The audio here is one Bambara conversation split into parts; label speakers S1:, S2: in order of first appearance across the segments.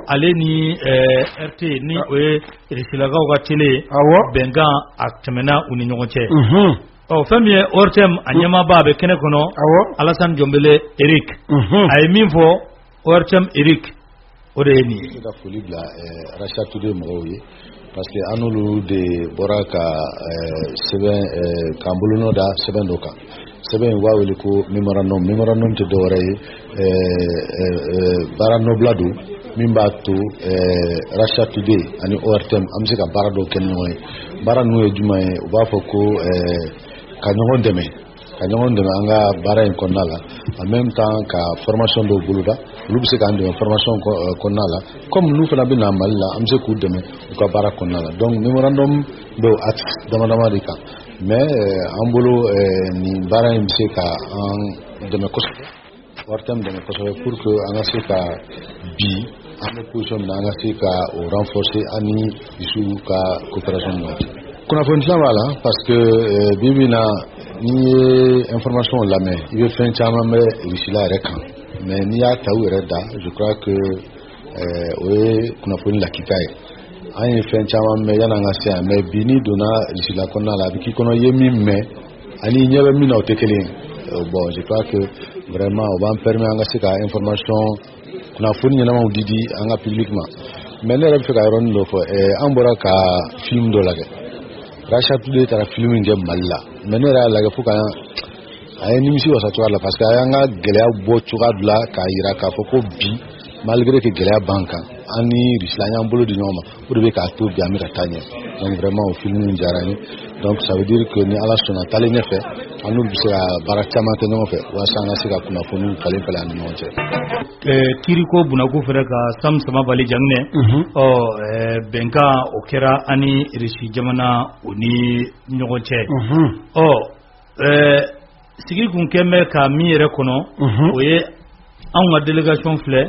S1: ale ni RT ni o ye Risilakaw ka télé bɛnkan a tɛmɛna u ni ɲɔgɔn cɛ fɛn min ye ORTM a ɲɛmaaba a bɛ kɛnɛ kɔnɔ Alassane Diombele Eric a ye min fɔ ORTM Eric o de ye nin ye
S2: ka foli bila Racha Touré mɔgɔw ye parce que an n'olu de bɔra ka sɛbɛn k'an bolonɔ da sɛbɛn dɔ kan sɛbɛn in b'a wele ko memorandum tɛ dɔwɛrɛ ye baara nɔbila don min b'a to Racha Touré ani ORTM an bɛ se ka baara dɔw kɛ ni ɲɔgɔn ye baara ninnu ye jumɛn ye u b'a fɔ ko ka ɲɔgɔn dɛmɛ an ka baara in kɔnɔna la en même temps ka formation dɔw boloda olu bɛ se k'an dɛmɛ formation kɔnɔna la comme n'u fana bɛ na Mali la an bɛ se k'u dɛmɛ u ka baara kɔnɔna la donc memorandum bɛ o acte dama de kan mais an bolo nin baara in bɛ se ka an dɛmɛ kosɛbɛ ORTM dɛmɛ kosɛbɛ pour que an ka se ka bi an bɛ position min na an ka se ka o renforcer an ni ISU ka coopération ni ɲɔgɔn cɛ kunnafoni dilan b'a la parce que bi bi in na n'i ye information lamɛn i bɛ fɛn caman bɛ Russie yɛrɛ kan mais n'i y'a ta u yɛrɛ da je crois que o ye kunnafoni lakika ye an ye fɛn caman mɛn yan'an ka se yan mais bi n'i donna Russie kɔnɔna la a bɛ k'i kɔnɔ i ye min mɛn ani ɲɛ bɛ min na o tɛ kelen ye bon je crois que vraiment o b'an permet an ka se ka information kunnafoni ɲɛnamaw di an ka public ma mais ne yɛrɛ bɛ fɛ ka yɔrɔnin dɔ fɔ an bɔra ka film dɔ lajɛ Racha Touré taara film in kɛ Mali la mais ne yɛrɛ y'a lajɛ fo ka a ye nimisi wasa cogoya la parce que a y'an ka gɛlɛya bɔ cogoya dɔ la k'a yira k'a fɔ ko bi malgré que gɛlɛya b'an kan an ni Russie an y'an bolo di ɲɔgɔn ma o de bɛ k'a to bi an bɛ ka taa ɲɛ donc vraiment o film in diyara n ye donc ça veut dire que ni Ala sɔnna taalen ɲɛfɛ an n'olu bɛ se ka baara caman kɛ ɲɔgɔn fɛ walasa an ka se ka kunnafoniw falen an ni ɲɔgɔn cɛ.
S1: Kiriko Bunaku fɛnɛ ka Sam Sama Bali Janginɛ bɛnkan o kɛra ani Russie jamana o ni ɲɔgɔn cɛ sigi kun kɛn bɛ ka min yɛrɛ kɔnɔ o ye anw ka délégation filɛ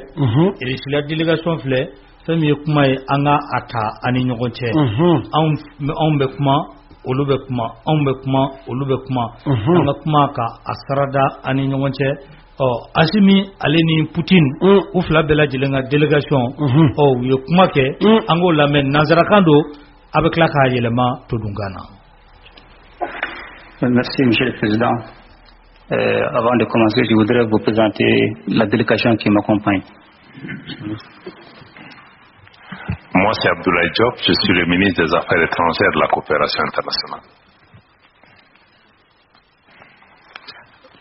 S1: Russie la délégation filɛ fɛn min ye kuma ye an ka a ta ani ɲɔgɔn cɛ anw bɛ kuma olu bɛ kuma anw bɛ kuma olu bɛ kuma an ka kuma ka a sarada ani ɲɔgɔn cɛ Assimi ale ni Poutine u fila bɛɛ lajɛlen ka délégation u ye kuma kɛ an k'o lamɛn nanzarakan don a bɛ tila k'a yɛlɛma todunkan na.
S3: Merci Monsieur le Président. Avant de commencer, je voudrais vous présenter la délégation qui m'accompagne.
S4: Moi, c'est Abdoulaye Diop, je suis le ministre des Affaires étrangères de la coopération internationale.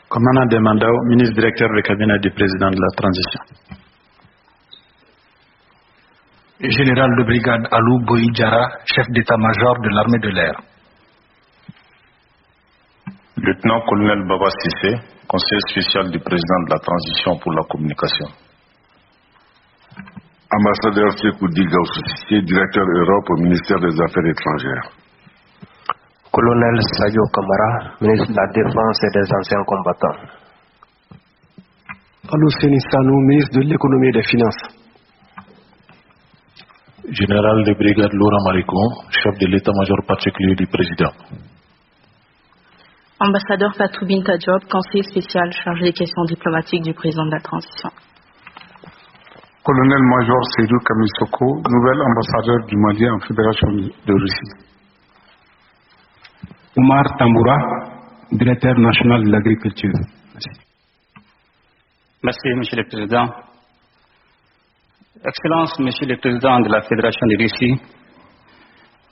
S5: Commandant Demandao, ministre directeur du cabinet du président de la transition.
S6: Général de brigade Alou Boïdjara, chef d'état-major de l'armée de l'air.
S4: Lieutenant-colonel Baba Sissé, conseiller spécial du président de la transition pour la communication.
S7: Ambassadeur Sekoudi Gaoussoussé, directeur Europe au ministère des Affaires étrangères.
S8: Colonel Sadio Kamara, ministre de la Défense et des anciens combattants.
S9: Alou Sanou, ministre de l'économie et des finances.
S10: Général de brigade Laurent Maricon, chef de l'état-major particulier du président.
S11: Ambassadeur Fatou Binta Diop, conseiller spécial chargé des questions diplomatiques du président de la transition.
S7: Colonel-major Seydou Kamisoko, nouvel ambassadeur du Mali en Fédération de Russie.
S12: Oumar Tamboura, directeur national de l'agriculture.
S3: Merci Monsieur le Président. Excellence Monsieur le Président de la Fédération de Russie,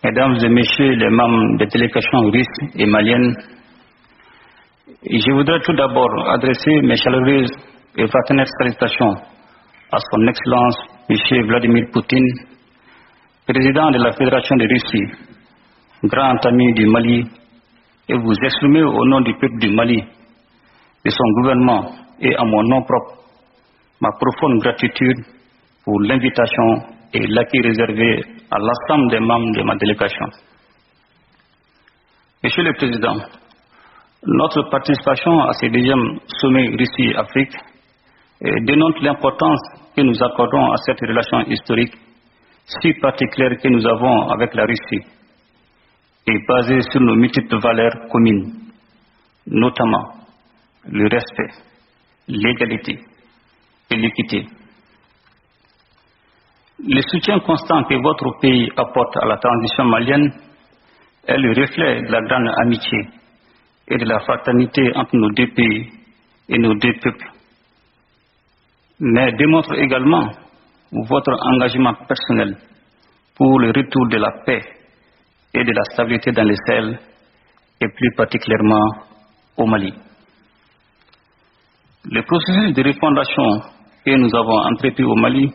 S3: Mesdames et Messieurs les membres des délégations russes et maliennes, je voudrais tout d'abord adresser mes chaleureuses et fraternelles salutations à son Excellence M. Vladimir Poutine, Président de la Fédération de Russie, grand ami du Mali, et vous exprimer au nom du peuple du Mali, de son gouvernement et à mon nom propre, ma profonde gratitude pour l'invitation et l'accueil réservé à l'ensemble des membres de ma délégation. Monsieur le Président, notre participation à ce deuxième sommet Russie-Afrique dénote l'importance que nous accordons à cette relation historique si particulière que nous avons avec la Russie et basée sur nos multiples valeurs communes, notamment le respect, l'égalité et l'équité. Le soutien constant que votre pays apporte à la transition malienne est le reflet de la grande amitié et de la fraternité entre nos deux pays et nos deux peuples, mais démontre également votre engagement personnel pour le retour de la paix et de la stabilité dans le Sahel et plus particulièrement au Mali. Le processus de refondation que nous avons entrepris au Mali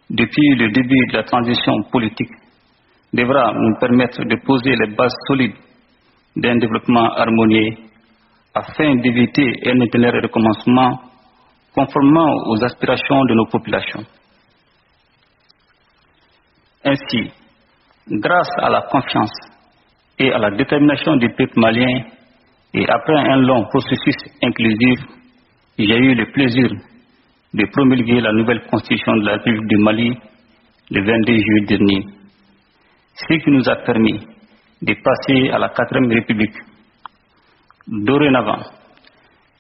S3: depuis le début de la transition politique devra nous permettre de poser les bases solides d'un développement harmonieux afin d'éviter un éternel recommencement conformément aux aspirations de nos populations. Ainsi, grâce à la confiance et à la détermination du peuple malien et après un long processus inclusif, j'ai eu le plaisir de promulguer la nouvelle constitution de la République du Mali le 22 juillet dernier, ce qui nous a permis de passer à la 4e République. Dorénavant,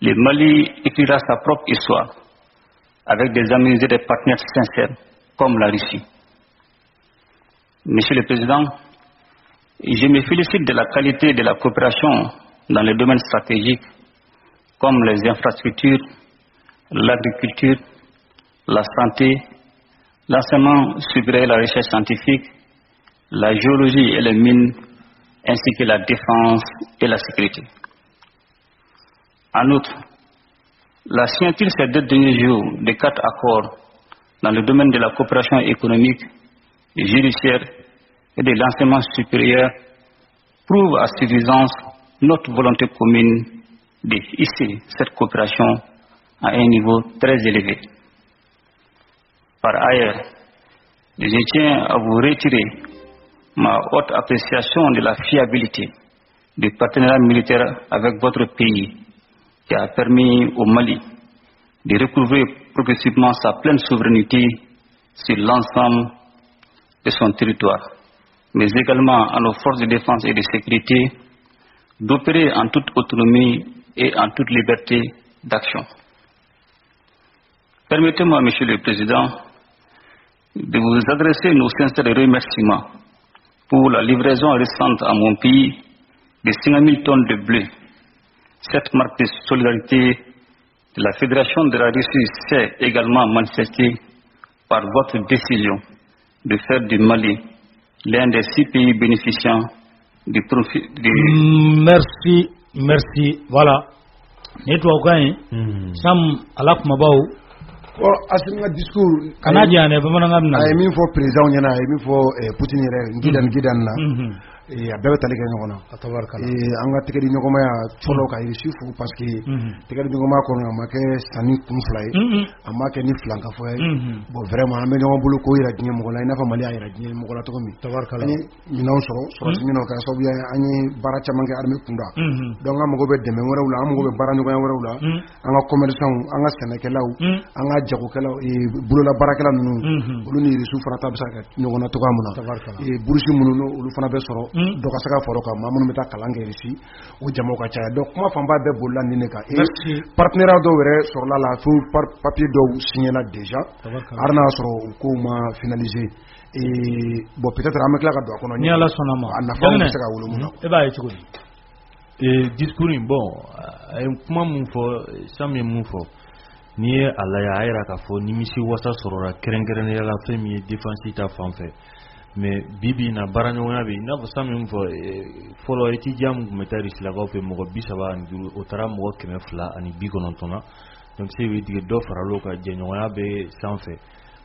S3: le Mali écrira sa propre histoire avec des amis et des partenaires sincères comme la Russie. Monsieur le Président, je me félicite de la qualité de la coopération dans les domaines stratégiques comme les infrastructures, l'agriculture, la santé, l'enseignement supérieur et la recherche scientifique, la géologie et les mines, ainsi que la défense et la sécurité. En outre, la signature ces 2 derniers jours de 4 accords dans le domaine de la coopération économique, judiciaire et de l'enseignement supérieur prouve à suffisance notre volonté commune de hisser cette coopération à un niveau très élevé. Par ailleurs, je tiens à vous retirer ma haute appréciation de la fiabilité du partenariat militaire avec votre pays qui a permis au Mali de recouvrer progressivement sa pleine souveraineté sur l'ensemble de son territoire, mais également à nos forces de défense et de sécurité d'opérer en toute autonomie et en toute liberté d'action. Permettez-moi, Monsieur le Président, de vous adresser nos sincères remerciements pour la livraison récente à mon pays de 50 000 tonnes de blé. Cette marque de solidarité de la Fédération de la Russie s'est également manifestée par votre décision de faire du Mali l'un des 6 pays bénéficiants du profit.
S1: Merci. Voilà. Sam Alakmabao.
S13: Asima discours
S1: Canadien ne bamana ngamna
S13: ay min fo président nyana ay min fo Poutine re gidan na a bɛɛ bɛ tali kɛ ɲɔgɔn na an ka tɛgɛdi ɲɔgɔnmaya fɔlɔ ka irisi fo parce que tɛgɛdi ɲɔgɔnmaya kɔnɔ a ma kɛ sanni kun 2 ye a ma kɛ ni filan ka fɔ ye bon vraiment an bɛ ɲɔgɔn bolo ko yira diɲɛ mɔgɔ la i n'a fɔ Mali y'a yira diɲɛ mɔgɔ la cogo min an ye minɛnw sɔrɔ minɛnw kɛra sababu ye an ye baara caman kɛ armée kunda donc an mago bɛ dɛmɛ wɛrɛw la an mago bɛ baara ɲɔgɔnya wɛrɛw la an ka commerçants an ka sɛnɛkɛlaw an ka jagokɛlaw bolola baarakɛla ninnu olu ni irisiw fana ta bɛ se ka kɛ ɲɔgɔn na cogoya min na burusi minnu olu fana bɛ sɔrɔ dɔ ka se ka fara kan maa minnu bɛ taa kalan kɛ ici o jamaw ka caya donc kuma fanba bɛɛ bolila nin de kan partenariat dɔw yɛrɛ sɔrɔla la fo papier dɔw signé la déjà hali n'a sɔrɔ u kow ma finaliser bon peut-être an bɛ tila ka don a kɔnɔ
S1: ni Ala sɔnna ma
S13: a nafa bɛ se ka wolo mun na
S1: e b'a ye cogo di
S14: discours in bon a ye kuma mun fɔ Sam ye mun fɔ n'i ye a lajɛ a yira k'a fɔ nimisi wasa sɔrɔla kɛrɛnkɛrɛnnenya la fɛn min ye défense ta fan fɛ mais bibi na baara ɲɔgɔnya bɛ yen i n'a fɔ Sam min fɔ fɔlɔ étudiant mun tun bɛ taa Rusilakaw fɛ mɔgɔ 35 o taara mɔgɔ 290 na donc se bɛ tigɛ dɔ fara l'o kan jɛɲɔgɔnya bɛ sanfɛ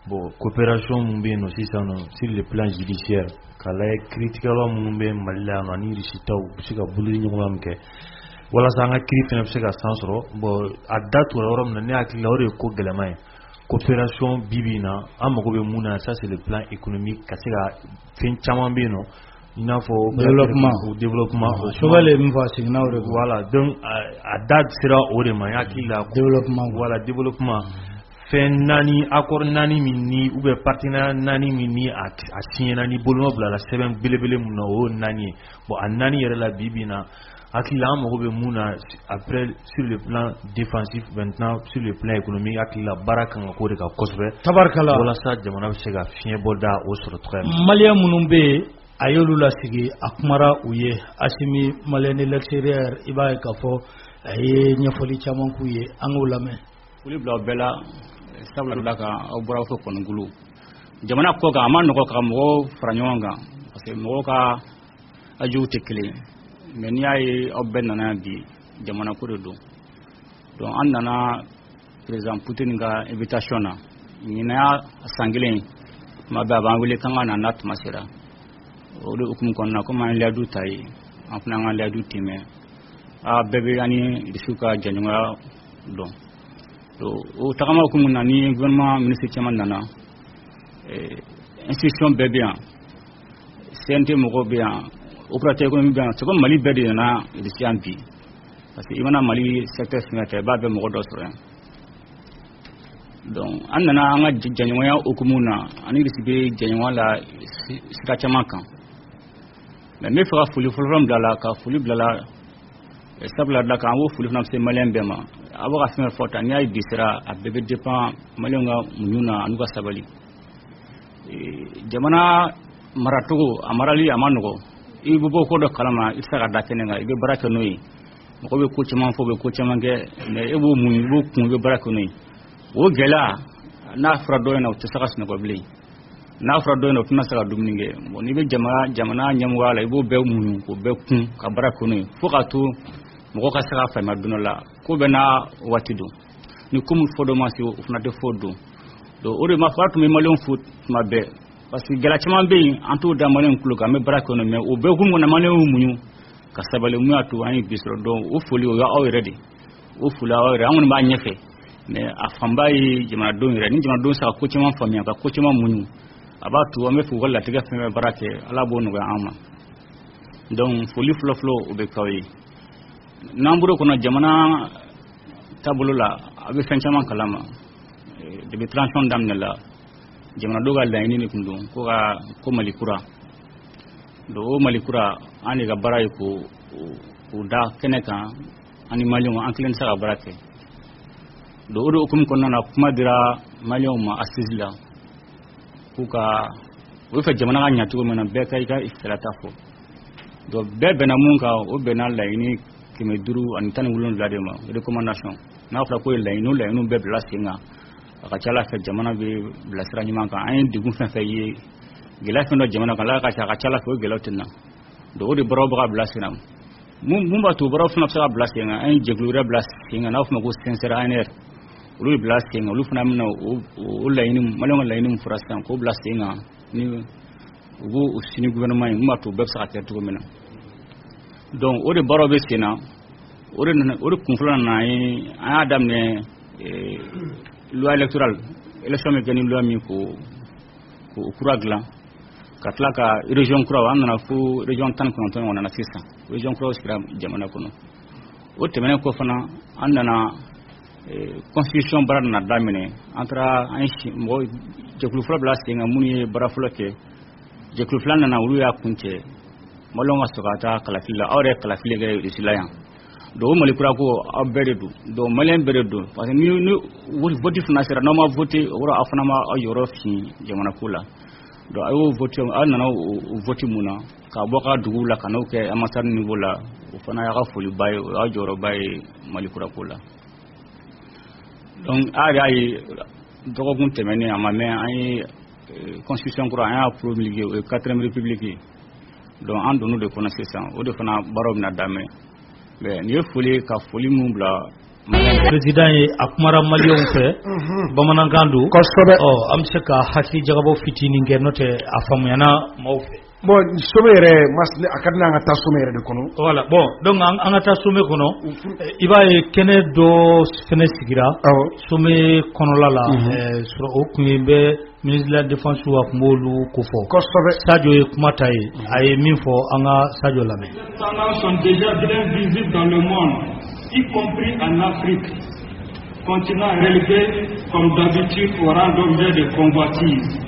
S14: bon coopération mun bɛ yen nɔ sisan nɔ sur le plan judiciaire k'a lajɛ kiiritigɛlaw minnu bɛ Mali la yan nɔ ani Rusitaw u bɛ se ka bolodi ɲɔgɔnya min kɛ walasa an ka kiiri fana bɛ se ka san sɔrɔ bon a da tora yɔrɔ min na ne hakili la o de ye ko gɛlɛman ye coopération bibi na an mago bɛ mun na ça c'est le plan économique ka se ka fɛn caman bɛ yen nɔ i n'a fɔ développement
S1: sobale min fɔ sigina o de
S14: voilà donc a da sera o de ma n hakili la développement fɛn 4 accord 4 min ni ou bien partenariat 4 min ni a signé na ni boloma bila la sɛbɛn belebele mun na o 4 ye bon a 4 yɛrɛ la bibi na Akila Mogobe Mouna, après sur le plan défensif, maintenant sur le plan économique, Akila Barakan Koreka Kosbe,
S1: Tabarkala,
S14: Volasa, Jamana Sega, Fienboda, Osrotre.
S1: Malia Munumbe, Ayolula Sigi, Akmara Uye, Asimi, Malene l'extérieur, Iba Kafo, Aye, Nyafoli Chamankuye, Angolame.
S3: Uli Blabella, Sabla Laka, Obrafo Konungulu. Jamana Koga, Amanoka, Mo, Franyonga, parce que Moka Aju Tekele. Mais il y a un jamana kurudu donc an nana président Poutine ga invitation na ina sangilin ma ba ban wele kanga na nat masira o do hukum konna ko man ladu tay en fana ngal ladu time a bebe ani disuka janunga don to o takama hukum na ni gouvernement ministre chairman nana institution bebe an CNT mo go bien opérateur économique bien c'est comme Mali bedi na idisiampi parce que imana Mali secteur financier ba be mo do sore donc annana anga janyoya okumuna ani risibe janyoya la sikachama kan mais me fera fuli fulram dala ka fuli blala sabla da kan wo fuli nam se malien bema abo ka faire faute ani ay bisira abebe dépend malionga mununa anuka sabali jamana maratugo amarali amanogo ibu boko do kalama isaka dakenenga ibe baraka noyi ko be ko chama fo be ko chama ge ne ebu mun ibu kun be baraka noyi o gela na frado na to saka sne ko bli na frado na to na saka dumninge mo ni be jamana nyamwa la ibu be mun ko be kun ka baraka noyi fo ka to mo ko ka saka fa maduno la ko be na watido ni kum fodo ma si fna de fodo do ore ma fatu me malion foot ma be parce que gala chama be anto da malen kuluka me baraka no me o be gumo na malen munyu ka sabale mu atu ani bisro do o foli o ya already o fula o re amon ba nyefe me afamba yi jama do re ni jama do sa ko chama famia ka ko chama munyu abatu o me fu wala tiga fe me barake ala bonu ga ama donc foli flo o be kawyi namburo kono jamana tabulula abe fenchama kalama de be transition damnela jamana dogal da ini kundu ko malikura do malikura ani ga baray ko da keneka ani malion anklen sa barake do odo kum konna na kuma dira malion ma asizla kuka wo fa jamana ga nyatu mena be kay ka istilata fo do be na munka o be na la ini kime duru an tan wulon la de ma recommandation na fa ko la inu be blasinga akachala fa jamana be blasira nyima kan ay digun fa faye gela fa no jamana kan la akachala ko gela tinna do odi boro ba blasira mum ba to boro fa na blasira ay jeglura blasira na fa ko sincere aner ulu blasira ulu fa na o layni malon layni furastan ko blasira ni ugo usini gouvernement mum ba to be sa to mena donc odi boro be sina odi kunfula na ay adam ne loi électorale élection me gani loi mi ko kuragla katla ka région kura amna fu région tan ko ton wona na sisa région kura sikra jamana kono o temene ko fana andana constitution barad na damine entra anshi mo je kulu fla blast nga muni barafula ke je kulu fla na wulu ya kunche malonga sokata kala filla awre kala fille ga isilayan do malikura ko aberedu do malen beredu parce que ni vote financière no ma vote wora afana ma ayoro fi jamana kula do ayo vote anana vote muna ka boka dugula kana ke amatar niveau la fana ya gafuli bay ajoro bay malikura kula donc ay dogo gun temene amame ay constitution kura ay promulgué 4e république donc en donu de connaissance o de fana barob na dame ni foli ka foli mun bla
S1: président ye akumara malien fe bamanangandu am se ka hakki jagabo fitini ngenote afamuyana mawfe
S13: bon somere masle akadna nga ta somere de kono
S1: voilà bon donc anga ta somme kono ibaye kene do fene sigira somme kono lala sur okuybe ministre de la défense wa molu kofo Sadio e kumata yi ay min fo anga Sadio lame
S15: sont déjà bien visibles dans le monde, y compris en Afrique, continent relégué comme d'habitude au rang d'objet de convoitise.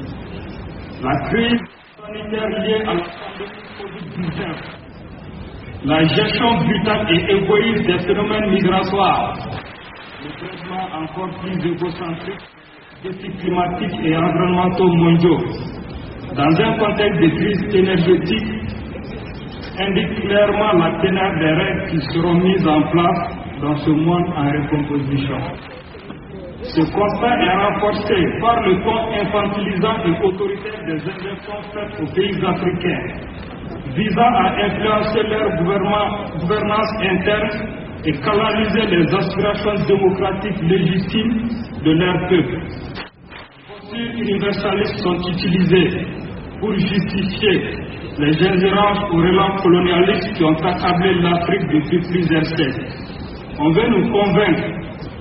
S15: La crise sanitaire liée à la pandémie COVID-19, la gestion brutale et égoïste des phénomènes migratoires, le traitement encore plus égocentrique des défis climatiques et environnementaux mondiaux, dans un contexte de crise énergétique, indique clairement la teneur des règles qui seront mises en place dans ce monde en recomposition. Ce constat est renforcé par le ton infantilisant et autoritaire des injonctions faites aux pays africains, visant à influencer leur gouvernance interne et canaliser les aspirations démocratiques légitimes de leur peuple. Les postures universalistes sont utilisées pour justifier les ingérences au relents colonialistes qui ont accablé l'Afrique depuis plusieurs siècles. On veut nous convaincre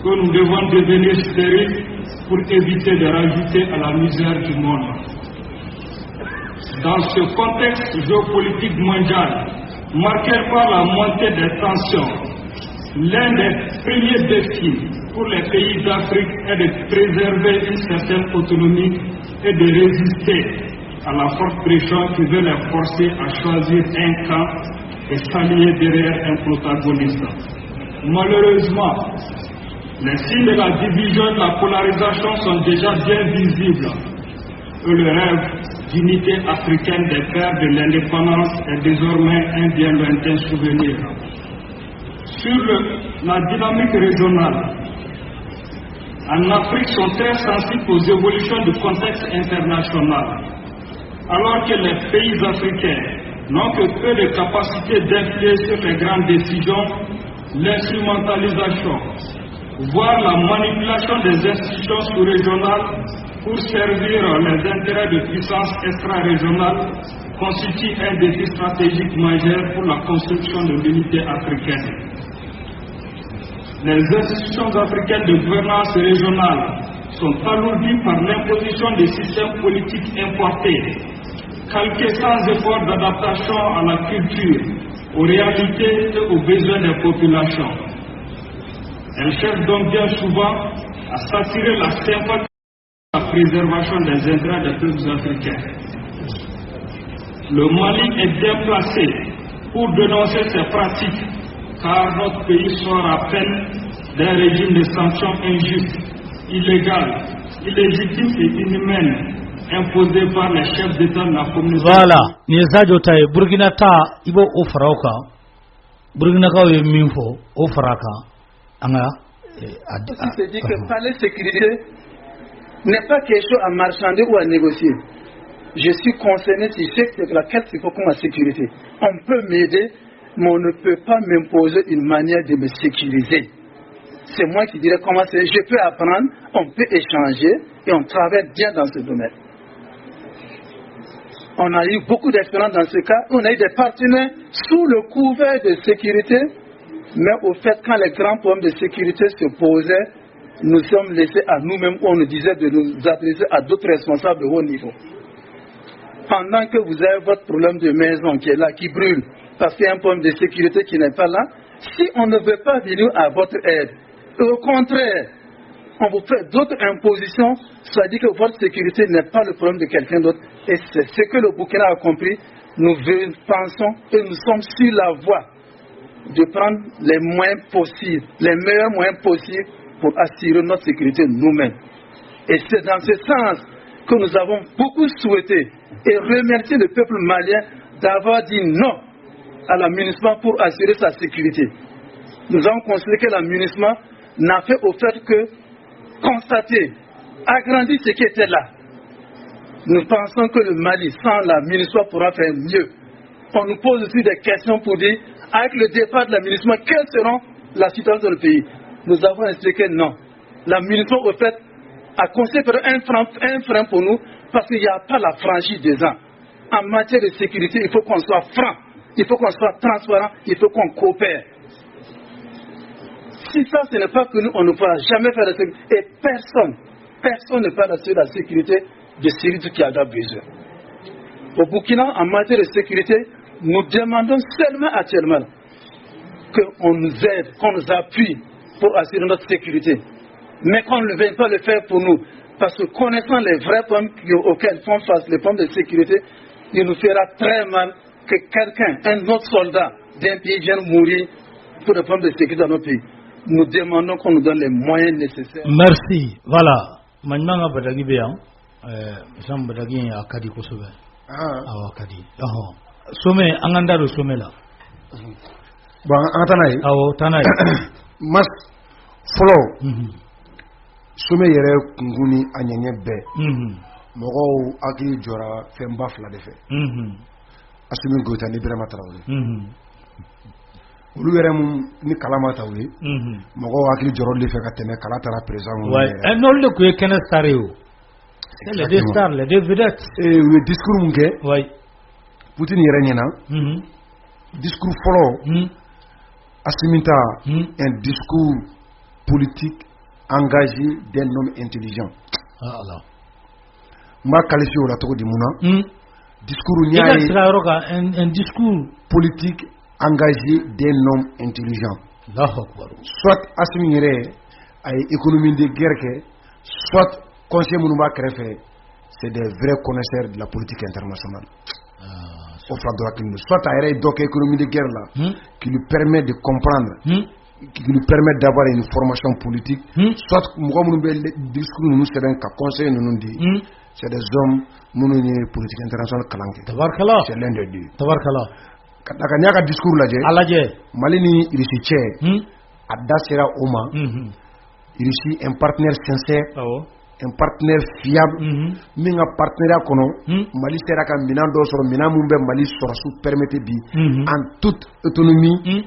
S15: que nous devons devenir stériles pour éviter de rajouter à la misère du monde. Dans ce contexte géopolitique mondial, marqué par la montée des tensions, l'un des premiers défis pour les pays d'Afrique est de préserver une certaine autonomie et de résister à la forte pression qui veut les forcer à choisir un camp et s'allier derrière un protagoniste. Malheureusement, les signes de la division et de la polarisation sont déjà bien visibles et le rêve d'unité africaine des pères de l'indépendance est désormais un bien lointain souvenir. Sur la dynamique régionale, en Afrique sont très sensibles aux évolutions du contexte international, alors que les pays africains n'ont que peu de capacité d'influer sur les grandes décisions, l'instrumentalisation, voire la manipulation des institutions sous-régionales pour servir les intérêts de puissance extra-régionale constitue un défi stratégique majeur pour la construction de l'unité africaine. Les institutions africaines de gouvernance régionale sont alourdies par l'imposition des systèmes politiques importés, calqués sans effort d'adaptation à la culture, aux réalités et aux besoins des populations. Elles cherchent donc bien souvent à s'attirer la sympathie et la préservation des intérêts des peuples africains. Le Mali est bien placé pour dénoncer ces pratiques, car notre pays sort à peine d'un régime de sanctions injustes, illégales, illégitimes et inhumaines imposées par les chefs d'État de la communauté.
S1: Voilà, Niezajo Taye, Burkina Ta, Ibo Ofrauka, Burkina Kawe Minfo, Ofraka, Anga.
S16: C'est dit que parler sécurité n'est pas quelque chose à marchander ou à négocier. Je suis concerné si je sais laquelle il faut comme la sécurité. On peut m'aider, mais on ne peut pas m'imposer une manière de me sécuriser. C'est moi qui dirais comment c'est. Je peux apprendre, on peut échanger et on travaille bien dans ce domaine. On a eu beaucoup d'expérience dans ce cas. On a eu des partenaires sous le couvert de sécurité, mais au fait, quand les grands problèmes de sécurité se posaient, nous sommes laissés à nous-mêmes, où on nous disait de nous adresser à d'autres responsables de haut niveau. Pendant que vous avez votre problème de maison qui est là, qui brûle, parce qu'il y a un problème de sécurité qui n'est pas là, si on ne veut pas venir à votre aide, au contraire, on vous fait d'autres impositions, ça dit que votre sécurité n'est pas le problème de quelqu'un d'autre. Et c'est ce que le Burkina a compris. Nous pensons et nous sommes sur la voie de prendre les moyens possibles, les meilleurs moyens possibles pour assurer notre sécurité nous-mêmes. Et c'est dans ce sens que nous avons beaucoup souhaité et remercié le peuple malien d'avoir dit non à l'amunissement pour assurer sa sécurité. Nous avons considéré que l'amunissement n'a fait au fait que constater, agrandir ce qui était là. Nous pensons que le Mali, sans l'amunissement, pourra faire mieux. On nous pose aussi des questions pour dire, avec le départ de l'amunissement, quelle sera la situation dans le pays? Nous avons expliqué non. L'amunissement, au fait, a constitué un frein pour nous, parce qu'il n'y a pas la franchise des ans. En matière de sécurité, il faut qu'on soit franc, il faut qu'on soit transparent, il faut qu'on coopère. Si ça, ce n'est pas que nous, on ne pourra jamais faire la sécurité. Et personne ne peut assurer la sécurité de celui qui en a besoin. Au Burkina, en matière de sécurité, nous demandons seulement actuellement qu'on nous aide, qu'on nous appuie pour assurer notre sécurité. Mais qu'on ne vienne pas le faire pour nous. Parce que connaissant les vrais problèmes auxquels font face les problèmes de sécurité, il nous fera très mal que quelqu'un, un autre soldat, d'un pays viennent mourir pour des problèmes de sécurité dans nos pays. Nous demandons qu'on nous donne les moyens nécessaires.
S1: Merci. Voilà. Maintenant, Badagi Béan, Jean Badagi a Kadi Kosovo. Ah, Kadi. Sommet, Anganda le sommet là.
S13: Bon, Antanaï.
S1: Ah, Tanaï.
S13: Mas Flo. Sommet yere Kunguni Anyanye Be. Moro Aki Jora Femba Fla de Fe. Assuming Gota Nibrama Traoré. Olu yɛrɛ mun ni kalama ta ye mɔgɔw hakili jɔrɔ de fɛ ka tɛmɛ kala taara président
S1: ouais n'olu de tun ye kɛnɛ star ye o c'est les deux stars les deux vedettes
S13: u ye discours mun kɛ
S1: ouais
S13: Poutine yɛrɛ ɲɛna discours fɔlɔ Assimita un discours politique engagé d'un homme intelligent
S1: Allah
S13: n b'a qualifié o la cogo di mun na discours ɲa
S1: ye un discours
S13: politique engagé d'un homme intelligent. Soit Assimi yɛrɛ a ye économie de guerre kɛ, soit conseiller minnu b'a kɛrɛfɛ, c'est des vrais connaisseurs de la politique internationale. Au fila dɔ hakili soit a yɛrɛ ye dɔ kɛ économie de guerre la, qui lui permet de comprendre, qui lui permet d'avoir une formation politique, soit mɔgɔ minnu bɛ discours ninnu sɛbɛn ka conseil ninnu di, c'est des hommes minnu ye politique internationale kalan kɛ.
S1: Tabarkala.
S13: C'est l'un des deux.
S1: Tabarkala.
S13: Daga n'i y'a ka discours lajɛ Mali ni Russie cɛ a da sera o ma Russie un partenaire sincère un partenaire fiable min ka partenariat kɔnɔ Mali sera ka minɛn dɔ sɔrɔ minɛn mun bɛ Mali sɔrɔsiw permettre bi en toute autonomie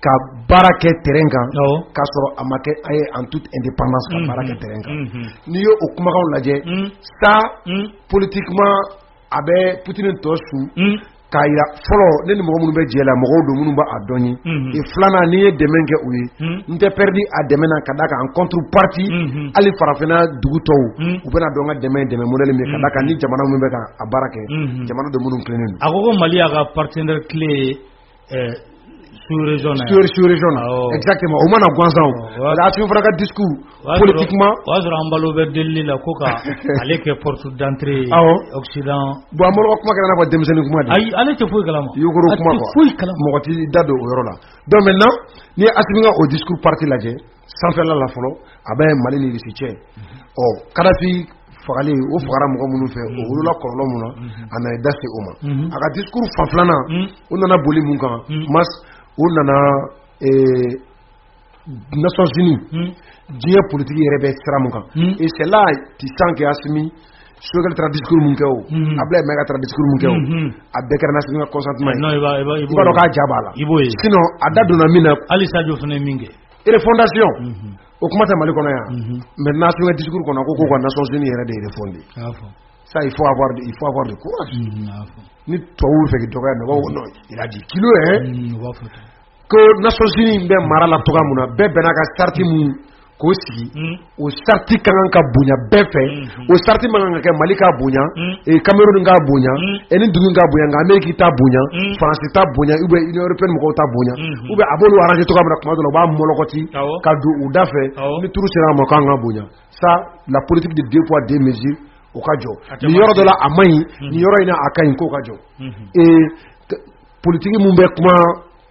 S13: ka baara kɛ terrain kan k'a sɔrɔ a ma kɛ a ye en toute indépendance ka baara kɛ terrain kan n'i ye o kumakanw lajɛ ça politiquement a bɛ Poutine tɔ su k'a yira fɔlɔ ne ni mɔgɔ minnu bɛ jɛ la mɔgɔw don minnu b'a dɔn ye et filanan n'i ye dɛmɛ kɛ u ye n tɛ perdu a dɛmɛ na ka d'a kan en contrepartie hali farafinna dugu tɔw u bɛna dɔn ka dɛmɛ modèle min ka d'a kan ni jamana minnu bɛ ka a baara kɛ jamana dɔ minnu tilennen don.
S1: A ko Mali y'a ka partenaire clé sous-région
S13: exactement o mana gansan o a tun fana ka discours politiquement
S1: o y'a sɔrɔ an balo bɛ delili la ko ka ale kɛ porte d'entrée Occident.
S13: Bon an bolo kuma kɛra n'a fɔ denmisɛnnin kuma de
S1: ayi ale tɛ foyi kalama
S13: yogoro kuma quoi mɔgɔ t'i da don o yɔrɔ la donc maintenant n'i ye Assimi ka o discours parti lajɛ sanfɛla la fɔlɔ a bɛ Mali ni Russie cɛ Kadhafi fagali o fagara mɔgɔ minnu fɛ o wolola kɔlɔlɔ mun na a na da se o ma a ka discours fan filanan o nana boli mun kan mas o nana Nations Unies diɲɛ politique yɛrɛ bɛ sira mun kan et c'est là tu sens que Assimi Sogɛl taara discours mun kɛ o Ablaye Mayiga taara discours mun kɛ o a bɛɛ kɛra Nations Unies consentement ye i b'a dɔn k'a ja b'a la sinon a da donna min na
S1: hali Sadio fana ye min kɛ
S13: refondation o kuma tɛ Mali kɔnɔ yan maintenant Assimi ka discours kɔnɔ ko k'u ka Nations Unies yɛrɛ de refonder ça il faut avoir de courage ni tubabuw fɛ k'i dɔgɔya non il a dit kilo ko Nations Unies bɛ mara la togoya mun na bɛɛ bɛnna ka sarti mun k'o sigi o sarti ka kan ka bonya bɛɛ fɛ o sarti man kan ka kɛ Mali k'a bonya Cameroun k'a bonya ni dugu k'a bonya nka Amérique t'a bonya France t'a bonya ou bien Union européenne mɔgɔw t'a bonya ou bien a b'olu arranger togoya min na kuma dɔ la u b'a mɔlɔkɔti ka don u da fɛ ni turu sera a ma k'an ka bonya ça la politique de deux poids deux mesures o ka jɔ ni yɔrɔ dɔ la a man ɲi ni yɔrɔ in na a ka ɲi k'o ka jɔ politique mun bɛ kuma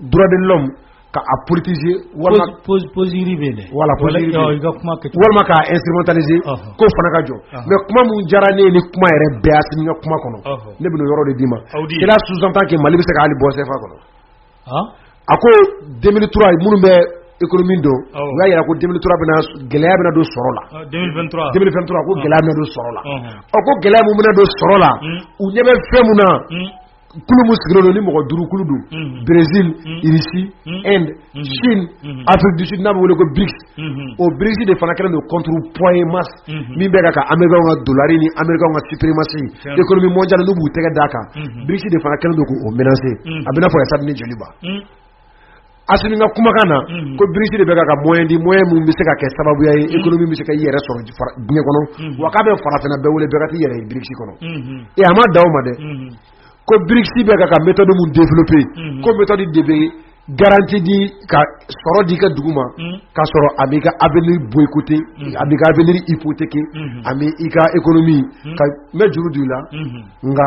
S13: droit de l'homme ka a politiser walima
S1: posiri bɛ dɛ
S13: voilà walima k'a instrumentaliser k'o fana ka jɔ mais kuma mun diyara ne ye ni kuma yɛrɛ bɛɛ Assimi ka kuma kɔnɔ ne bɛna o yɔrɔ de d'i ma cela sous-entend que Mali bɛ se ka hali bɔ CFA kɔnɔ a ko 2003 minnu bɛ économie don u y'a yira ko 2003 bɛna gɛlɛya bɛna don sɔrɔ la 2023 ko gɛlɛya bɛna don sɔrɔ la ko gɛlɛya mun bɛna don sɔrɔ la u ɲɛ bɛ fɛn mun na kulu mun sigilen don ni mɔgɔ duuru kulu don Brésil Russie Inde Chine Afrique du Sud n'a bɛ wele ko BRICS o BRICS de fana kɛlen don contrepoids ye masse min bɛ ka Américains ka dollars ni Américains ka suprématie économie mondiale n'u b'u tɛgɛ d'a kan BRICS de fana kɛlen don k'o menacer a bɛna fɔ Assad ni joliba Assimi ka kumakan na ko BRICS de bɛ ka moyen di moyen mun bɛ se ka kɛ sababuya ye économie bɛ se ka i yɛrɛ sɔrɔ diɲɛ kɔnɔ wa k'a bɛ farafinna bɛɛ wele bɛɛ ka t'i yɛrɛ ye BRICS kɔnɔ a ma dan o ma dɛ ko BRICS bɛ ka méthode mun développer ko méthode de bɛ garantie di ka sɔrɔ di ka dugu ma ka sɔrɔ a b'i ka avenir boycotter a b'i ka avenir hypothéquer a b'i ka économie ka n bɛ juru don i la nka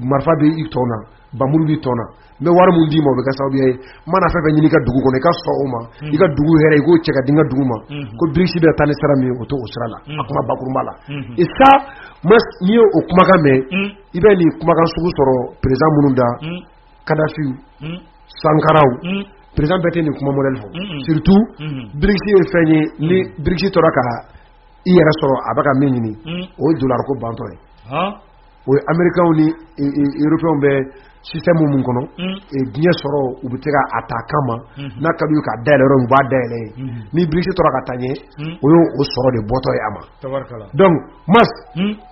S13: marifa bɛ i tɔ na bamuru bi tɔnna n bɛ wari mun d'i ma o bɛ kɛ sababu ye mana fɛn fɛn ɲini ka dugu kɔnɔ i ka sɔn o ma i ka dugu hɛrɛ i k'o cɛ ka di n ka dugu ma ko BRICS bɛ taa ni sira min ye o to o sira la a kuma bakurunba la et ça n'i ye o kumakan mɛn i bɛ nin kumakan sugu sɔrɔ président minnu da Kadhafi Sankaraw président bɛɛ tɛ nin kuma modèle fɔ surtout BRICS ye fɛn ye ni BRICS tora ka i yɛrɛ sɔrɔ a bɛ ka min ɲini o ye dollar ko bantɔ ye o ye américains ni européens bɛ système mun kɔnɔ diɲɛ sɔrɔ u bɛ se ka a ta kama n'a ka d'u ye ka dayɛlɛ yɔrɔ min u b'a dayɛlɛ ni BRICS tora ka taa ɲɛ o ye o sɔrɔ de bɔtɔ ye a ma donc mas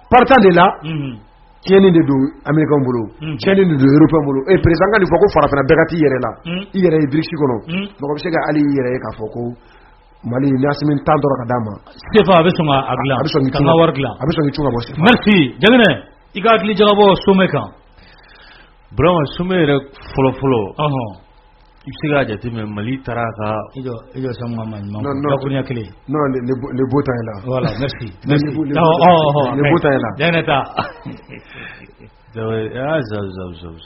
S13: partant de là tiɲɛni de don américains bolo tiɲɛni de don européens bolo président ka nin fɔ ko farafinna bɛɛ ka t'i yɛrɛ la i yɛrɛ ye BRICS kɔnɔ mɔgɔ bɛ se ka hali i yɛrɛ ye k'a fɔ ko Mali ni Assimi tan dɔrɔn ka d'a ma
S1: Sefa a bɛ sɔn ka dilan
S13: a bɛ sɔn
S1: ka wari dilan
S13: a bɛ sɔn k'i cun ka bɔ Sefa
S1: merci Janginɛ i ka hakili jagabɔ Somɛ kan
S14: Burama Somɛ yɛrɛ fɔlɔ i bɛ se k'a jateminɛ Mali taara ka
S1: i jɔ Samu ma ɲuman dakuruɲɛ kelen
S13: non le beau temps est là
S1: voilà merci
S13: le beau temps est là
S1: Janginɛ ta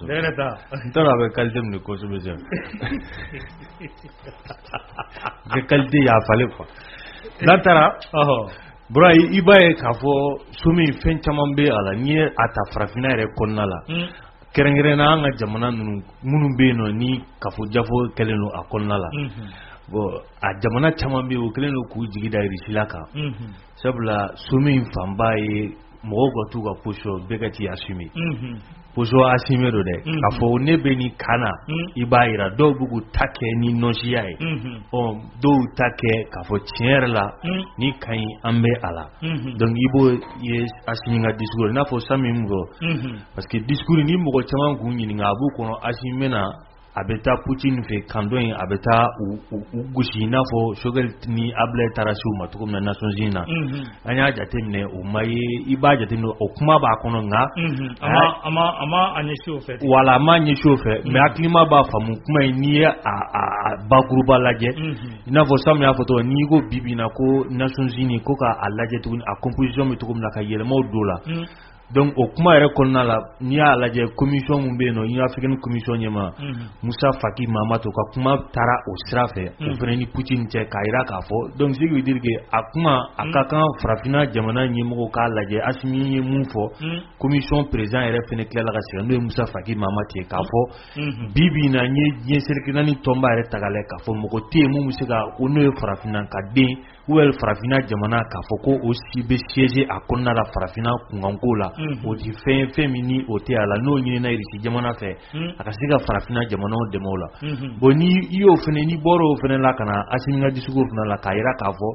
S14: Janginɛ ta n t'a dɔn a bɛ qualité min kosɛbɛ sisan que qualité y'a fallait quoi n'a taara bura i b'a ye k'a fɔ Somɛ fɛn caman bɛ a la n'i ye a ta farafinna yɛrɛ kɔnɔna la kɛrɛnkɛrɛnnenya an ka jamana minnu bɛ yen nɔ ni kafojafo kɛlen don a kɔnɔna la bon a jamana caman bɛ yen o kɛlen don k'u jigi da Russie kan sabula Somɛ fanba ye mɔgɔw ka t'u ka position bɛɛ ka t'i assumer position assumer do dɛ k'a fɔ ne bɛ nin kan na i b'a jira dɔw bɛ k'u ta kɛ ni nɔsiya ye dɔw ta kɛ k'a fɔ tiɲɛ yɛrɛ la ni ka ɲi an bɛ a la donc i b'o ye Assimi ka discours i n'a fɔ Sami min fɔ parce que discours ni mɔgɔ caman k'u ɲininka a b'u kɔnɔ Assimi bɛna a bɛ taa Poutine fɛ kan dɔ in a bɛ taa u gosi i n'a fɔ Choguel ni Ablai taara se u ma cogo min na Nations Unies na an y'a jateminɛ o ma ye i b'a jateminɛ o kuma b'a kɔnɔ nka
S1: a ma a ɲɛsin o fɛ
S14: wala a ma ɲɛsin o fɛ mais hakilima b'a faamu kuma in n'i ye a bakuruba lajɛ i n'a fɔ Sam y'a fɔ tɔgɔ n'i ko bi na ko Nations Unies ko k'a lajɛ tuguni a composition bɛ cogo min na ka yɛlɛmaw don la donc o kuma yɛrɛ kɔnɔna la n'i y'a lajɛ commission min bɛ yen nɔ Union africaine commission ɲɛma Musa Faki Mahamat ka kuma taara o sira fɛ o fana ni Poutine cɛ k'a jira k'a fɔ donc ce qui veut dire que a kuma a ka kan farafinna jamana ɲɛmɔgɔw k'a lajɛ Assimi ye mun fɔ commission président yɛrɛ fana tilala ka sɛgɛn n'o ye Musa Faki Mahamat ye k'a fɔ bi na n ye diɲɛ seleke naani tɔnba yɛrɛ ta k'a lajɛ k'a fɔ mɔgɔ tɛ yen mun bɛ se ka ko n'o ye farafinna ka den ou bien farafinna jamana k'a fɔ ko o si bɛ siéger a kɔnɔna la farafinna kunkanko la o di fɛn min ni o tɛ a la n'o ɲinina Russie jamana fɛ a ka se ka farafinna jamanaw dɛmɛ o la bon ni i y'o fana n'i bɔra o fana la ka na Assimi ka discours fana la k'a jira k'a fɔ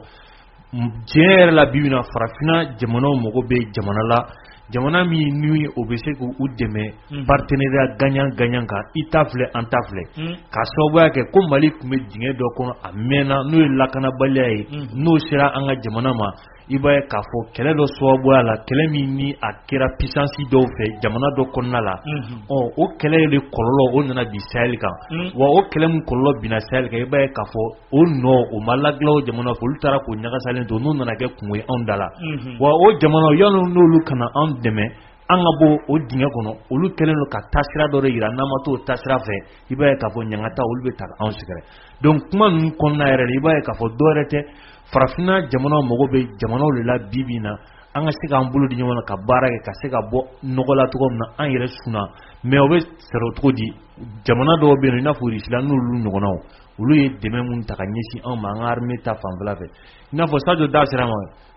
S14: diɲɛ yɛrɛ la bi na farafinna jamanaw mago bɛ jamana la jamana min ni o bɛ se k'u dɛmɛ partenariat gagnant kan i ta filɛ an ta filɛ k'a sababuya kɛ ko Mali tun bɛ dingɛ dɔ kɔnɔ a mɛnna n'o ye lakanabaliya ye n'o sera an ka jamana ma i b'a ye k'a fɔ kɛlɛ dɔ sababuya la kɛlɛ min ni a kɛra puissance dɔw fɛ jamana dɔ kɔnɔna la o kɛlɛ de kɔlɔlɔ o nana bi Sahel kan wa o kɛlɛ min kɔlɔlɔ binna Sahel kan i b'a ye k'a fɔ o nɔ o ma ladilan o jamana fɛ olu taara k'o ɲagasalen to n'o nana kɛ kungo ye anw da la wa o jamana yanni n'olu kana anw dɛmɛ an ka bɔ o dingɛ kɔnɔ olu kɛlen don ka taasira dɔ de jira n'an ma t'o taasira fɛ i b'a ye k'a fɔ ɲangata olu bɛ ta anw sɛgɛrɛ donc kuma ninnu kɔnɔna yɛrɛ de i b'a ye k'a fɔ dɔwɛrɛ tɛ farafinna jamanaw mago bɛ jamanaw de la bi na an ka se k'an bolo di ɲɔgɔn na ka baara kɛ ka se ka bɔ nɔgɔ la cogo min na an yɛrɛ sunna mais o bɛ sɔrɔ cogo di jamana dɔw bɛ yen i n'a fɔ Russie la n'olu ɲɔgɔnnaw olu ye dɛmɛ mun ta ka ɲɛsin anw ma an ka armée ta fanfɛla fɛ i n'a fɔ Sadio da sera ma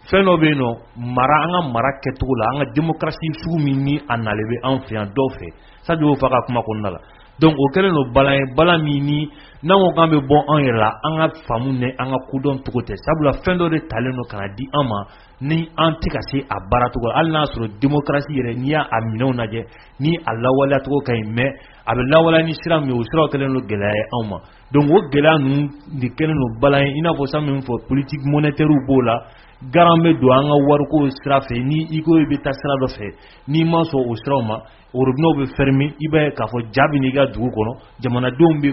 S14: fɛn dɔ bɛ yen nɔ an ka mara kɛcogo la an ka démocratie sugu min ni a nalen bɛ anw fɛ yan dɔw fɛ Sadio y'o fɔ a ka kuma kɔnɔna la donc o kɛlen don bala ye bala min ni n'an ko k'an bɛ bɔ anw yɛrɛ la an ka faamu ni an ka kodɔn cogo tɛ sabula fɛn dɔ de talen don ka na di an ma ni an tɛ ka se a baara cogo la hali n'a sɔrɔ démocratie yɛrɛ n'i y'a minɛnw lajɛ ni a lawaleya cogo ka ɲi mais a bɛ lawaleya ni sira min ye o siraw kɛlen don gɛlɛya ye anw ma donc o gɛlɛya ninnu de kɛlen don bala ye i n'a fɔ san min fɔ politique monétaire b'o la garan bɛ don an ka wariko sira fɛ ni i ko i bɛ taa sira dɔ fɛ n'i ma sɔn o siraw ma robinet bɛ fermer i b'a ye k'a fɔ ja bɛ n'i ka dugu kɔnɔ jamanadenw bɛ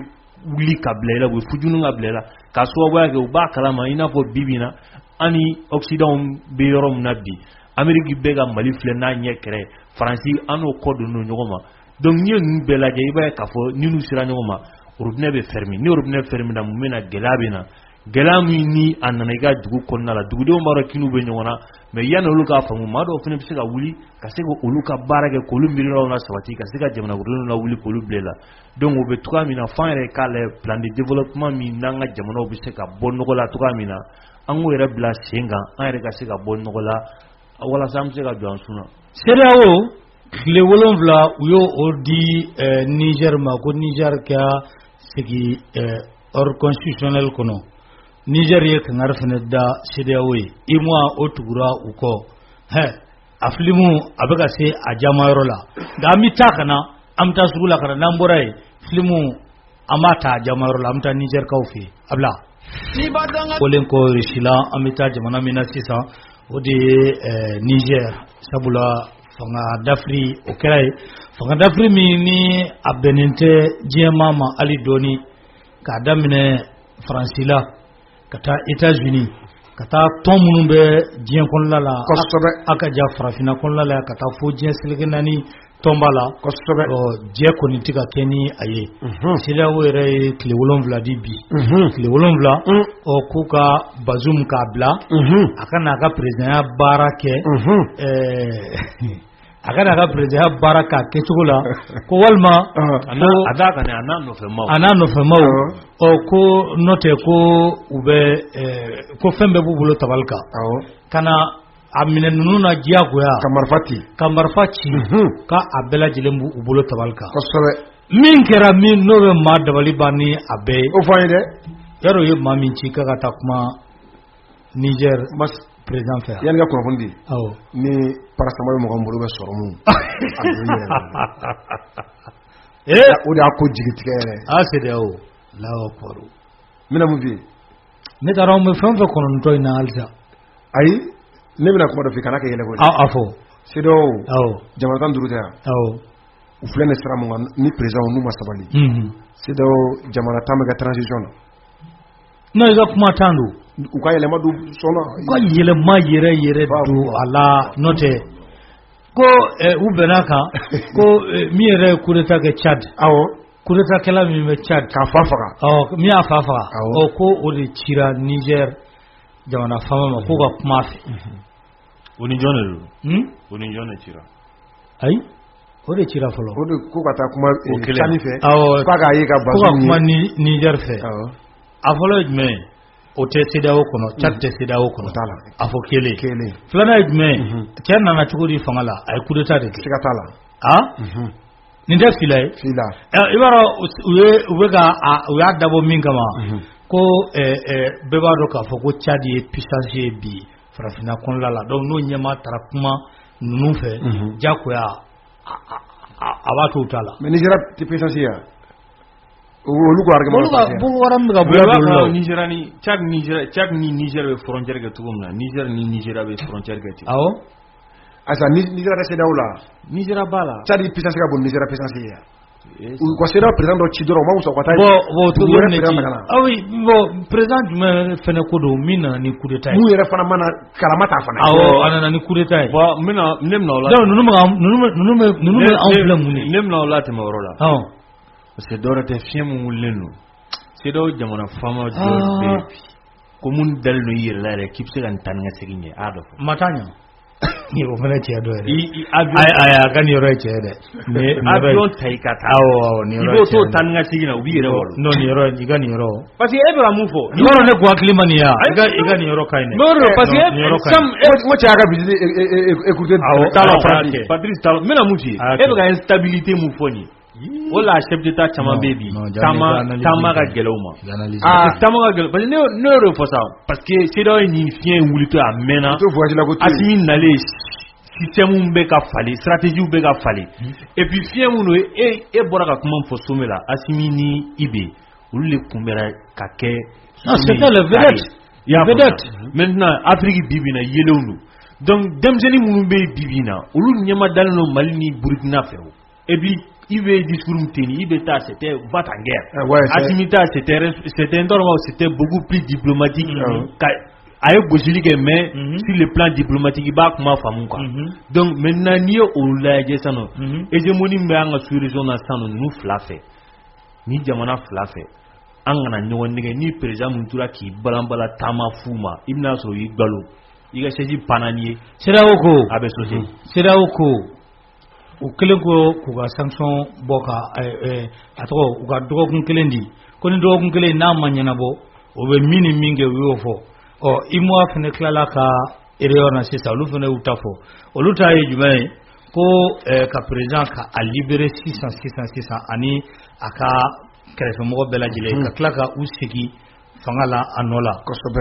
S14: wuli ka bila i la u bɛ fujunu ka bila i la k'a sababuya kɛ u b'a kalama i n'a fɔ bi na an ni Occident bɛ yɔrɔ min na bi Amérique bɛ ka Mali filɛ n'a ɲɛ kɛrɛ Faransi an n'o kɔ don ɲɔgɔn ma donc ni nous belaje iba ka fo ni nous sira nyoma robinet be fermé ni robinet fermé na mumena gelabina gelami ni ananiga dugu konna la dugu de maro kinu be nyona mais yana oluka famu mado fene bi se ka wuli ka se ko oluka barage ko lumbiro na sabati ka se ka jamana gurunu na wuli ko lublela donc o be tuka mina fanre ka le plan de développement mi nanga jamana bi se ka bonno la tuka mina ango era bla senga ayre ka se ka bonno la wala sam se ka do ansuna
S1: serao le wolonvla uyo ordi Niger ma ko Niger ka sigi or constitutionnel kono Niger ye kangar fene da CEDEAO imwa otugura uko aflimu abega se ajama yorola da amita kana amta sugula kana namborai flimu amata ajama yorola amta Niger kaufi abla olen ko rishila amita jamana mina sisa odi Niger sabula fanga dafri okray fanga dafri ni abdeninte jema ali doni ka damine francila kata États-Unis kata tomu be dien kon la aka ja frafina kon la kata fo dien silgenani tombala kosobe o je koni tika keni aye sila were kle wolon vladi bi kle wolon vla o kuka bazum kabla akana ka president barake akana ka president baraka kechugola ko walma
S14: adaka ne
S1: anano fema o ko note ko ube ko fembe bubulo tabalka kana amine nununa giagoya kamarfati ka abela jilembu ubulo tabalka min kera min nobe ma dabali bani abe
S13: o fayde
S1: yaro ye mamin ci ka ta kuma Niger
S13: mas président fer yanga ko fondi ni paracetamol mo gambulu be soromu o da ko jigitigere
S1: CEDEAO lawo koru
S13: mina mu bi
S1: ne daro mo fonfo kono to ina alza
S13: ay ne mina ko do fi kanaka yele ko
S1: afo
S13: CEDEAO jamatan duruta u flene sira mo ni président nu masabali CEDEAO jamana tamaga transition
S1: no iga kuma tandu
S13: uka yele madu sono
S1: ko yele ma yere do ala note ko ubenaka ko mi yere kureta ke Chad kureta kala mi me Chad
S13: ka fafaka
S1: mi afafaka o ko o de chira Niger jamana fama ma ko ga kuma fe
S14: oni jone oni jone chira
S1: ai o de chira folo
S13: o de ko ka ta kuma chani fe paga yi ka bazu
S1: ko ga kuma Niger fe afolo me o te CEDEAO kono Chad te CEDEAO kono afo kele flana me kenna na chukuri fangala ay kudeta de
S13: sikatala
S1: ninde fila ibaro uwega uya dabo mingama ko beba do ka foko Chad ye puissance bi farafina kon la donc no nyama tarakuma nunu fe jakoya abato tala
S13: mais Nigeria te puissance ya olugo argument
S1: bu waram ga bu
S14: Nigerani Chad ni Niger be frontière ga tugumna Niger ni Nigeria be frontière ga ti
S13: asa Nigeria da CEDEAO la
S14: Nigeria bala
S13: Chad puissance ga bon Nigeria puissance ya ko CEDEAO président do chidoro ma uso kwata
S1: bo to ne ti bo président me fene ko do mina ni coup d'état
S13: mu yere fana mana kalamata fana
S1: anana ni coup d'état
S14: bo mina nemna la
S1: nunu envelope muni
S14: nemna la te mawrola c'est d'ora te fiemu lenu c'est do jamana fama do komun dal no yir la rek kipse kan tan nga seginye ado
S1: matanya ni o mala ci ado ay kan yoro ci de
S14: ne avion taika
S1: tawo ni
S14: yoro to tan nga segina ubi yere wol
S1: no ni yoro ni gan yoro
S14: parce que ebra mufo
S1: ni yoro ne kwa klimani ya iga ni yoro kaine
S14: no parce que sam
S13: mo ci aga bi écouter
S14: talo Patrice talo mena muti ebra instabilité mufo ni wala chef d'état chama baby tama ga geloma tama ga geloma parce que ne refosa parce que c'est dans une fien wulito amena asimi nale système be ka fali stratégie be ka fali et puis fien muno e bora ka kuma fo somela asimi ni ibe ulu le kumbera ka ke
S1: c'est le vedette
S14: maintenant Afrique bibina yelonu donc demjeni munu be bibina ulu nyama dalno Mali ni Burkina Faso et puis il veut discours teni, c'était va en guerre. Asimita c'était un endroit où c'était beaucoup plus diplomatique. a ye gosili kɛ mais sur le plan diplomatique i b'a kuma faamu quoi donc maintenant n'i ye o lajɛ sisan nɔ hégémonie min bɛ an ka sous-région na sisan nɔ ninnu fila fɛ ni jamana fila fɛ an kana ɲɔgɔn nɛgɛ ni président min tora k'i balanbala taama fu ma i bɛna sɔrɔ i gbalo i ka chaise panna n'i ye
S1: CEDEAO ko
S14: a bɛ sauter
S1: CEDEAO ko u kelen ko k'u ka sanction bɔ ka a tɔgɔ u ka dɔgɔkun kelen di ko ni dɔgɔkun kelen n'a ma ɲɛnabɔ o bɛ min ni min kɛ u y'o fɔ IMOA fana tilala ka réunion na sisan olu fana y'u ta fɔ olu ta ye jumɛn ye ko ka président ka a libérer sisan ani a ka kɛrɛfɛmɔgɔ bɛɛ lajɛlen ka tila ka u segin fanga la a nɔ la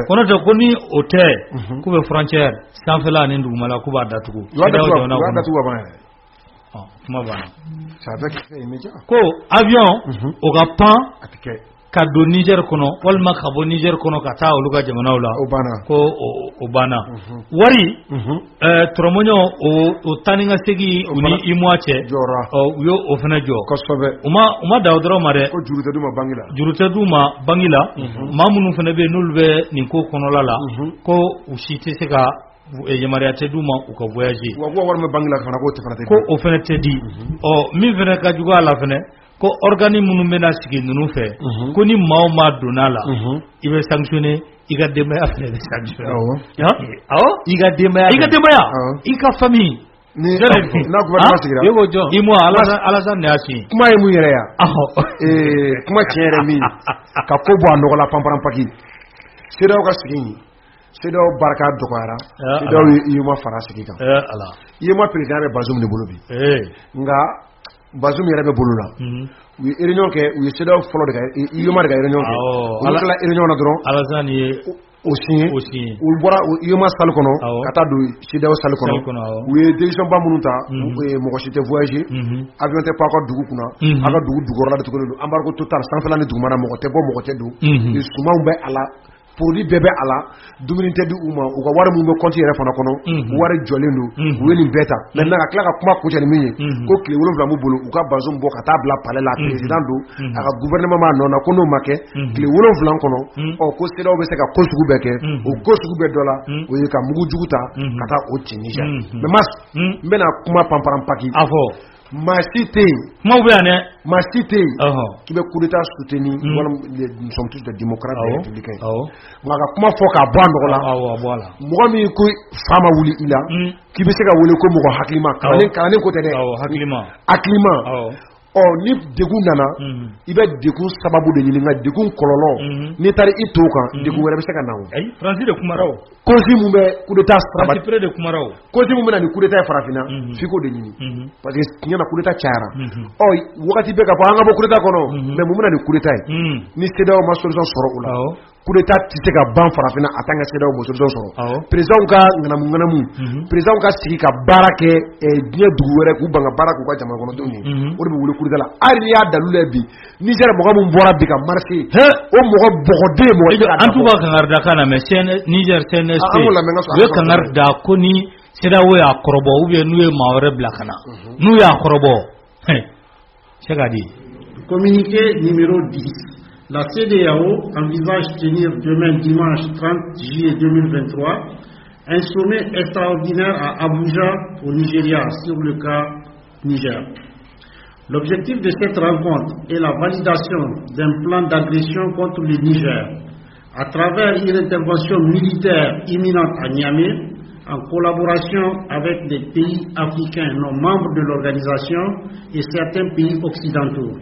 S1: ko n'o tɛ ko ni o tɛ k'u bɛ frontière sanfɛla ani dugumala k'u b'a datugu kuma banna ko avion o ka pan ka don Niger kɔnɔ walima ka bɔ Niger kɔnɔ ka taa olu ka jamanaw la ko o banna wari tɔrɔmɔɲɔ o tani ka segin u ni IMOA cɛ u y'o o fana jɔ u ma da o dɔrɔn ma dɛ juru tɛ d'u ma bangi la maa minnu fana bɛ yen n'olu bɛ nin ko kɔnɔla la ko u si tɛ se ka yamaruya tɛ d'u ma u ka voyager ko o fana tɛ di min fana ka jugu a la fana ko organi minnu bɛna sigi ninnu fɛ ko ni maa o maa donna la i bɛ sanctionner i ka denbaya fana bɛ sanctionner i ka denbaya i ka famille
S13: n'a gouvernement sigira
S1: i b'o jɔn IMOA Alassane de y'a signé
S13: kuma ye mun yɛrɛ yan kuma tiɲɛ yɛrɛ min ka ko bɔ a nɔgɔ la panparan paki CEDEAO ka sigi CEDEAO barika dɔgɔyara CEDEAO ye IMOA fara sigi kan IMOA président bɛ Bazoum de bolo bi nka Bazoum yɛrɛ bɛ bolo la u ye réunion kɛ u ye CEDEAO fɔlɔ de ka IMOA de ka réunion kɛ u tilala réunion na dɔrɔn
S1: Alassane ye
S13: o signé u bɔra IMOA salle kɔnɔ ka taa don CEDEAO salle kɔnɔ u ye décision ba minnu ta mɔgɔ si tɛ voyager avion tɛ pan aw ka dugu kunna aw ka dugu jukɔrɔla datugulen don embargo total sanfɛla ni dugumana mɔgɔ tɛ bɔ mɔgɔ tɛ don sumanw bɛ a la produit bɛɛ bɛ a la dumuni tɛ di u ma u ka wari minnu bɛ compte yɛrɛ fana kɔnɔ wari jɔlen don u ye nin bɛɛ ta maintenant ka tila ka kuma kuncɛ ni min ye ko tile 7 b'u bolo u ka Bazoum bɔ ka taa bila palais la président don a ka gouvernement b'a nɔ na ko n'o ma kɛ tile 7 kɔnɔ ko CEDEAO bɛ se ka ko sugu bɛɛ kɛ o ko sugu bɛɛ dɔ la o ye ka mugu jugu ta ka taa o ci Niger mais mas n bɛna kuma panparan paki maa si tɛ yen
S1: kumaw bɛ yan dɛ
S13: maa si tɛ yen k'i bɛ coup d'état soutenir walima nous sommes tous des démocrates et républicains nka ka kuma fɔ k'a bɔ a nɔgɔ la mɔgɔ min ko fa ma wuli i la k'i bɛ se ka wele ko mɔgɔ hakilima kalannen ko tɛ dɛ hakilima ni degun nana i bɛ degun sababu de ɲini nka degun kɔlɔlɔ n'i taara i to kan degun wɛrɛ bɛ se ka na o
S1: Fransi de kumara o
S13: cause mun bɛ coup d'état
S1: Fransi Pere de kumara o
S13: cause mun bɛ na ni coup d'état ye farafinna f'i k'o de ɲini parce que tiɲɛ na coup d'état cayara wagati bɛɛ ka fɔ an ka bɔ coup d'état kɔnɔ mais mun bɛ na ni coup d'état ye ni CEDEAO ma solution sɔrɔ o la coup d'état tɛ se ka ban farafinna a tant que CEDEAO ma solution sɔrɔ présidentw ka ŋanamu présidentw ka sigi ka baara kɛ diɲɛ dugu wɛrɛ k'u ban ka baara k'u ka jamana kɔnɔdenw ye o de bɛ wele coup d'état la hali n'i y'a dalu la bi Niger mɔgɔ min bɔra bi ka marché o mɔgɔ bɔgɔden mɔgɔ
S1: an t'u ka kangari da kan na mais Niger CNSP u ye kangari da ko ni CEDEAO y'a kɔrɔbɔ ou bien n'u ye maa wɛrɛ bila ka na n'u y'a kɔrɔbɔ c'est ka di
S17: communiqué numéro 10. La CEDEAO envisage tenir demain dimanche 30 juillet 2023 un sommet extraordinaire à Abuja au Nigeria sur le cas Niger. L'objectif de cette rencontre est la validation d'un plan d'agression contre le Niger à travers une intervention militaire imminente à Niamey en collaboration avec des pays africains non membres de l'organisation et certains pays occidentaux.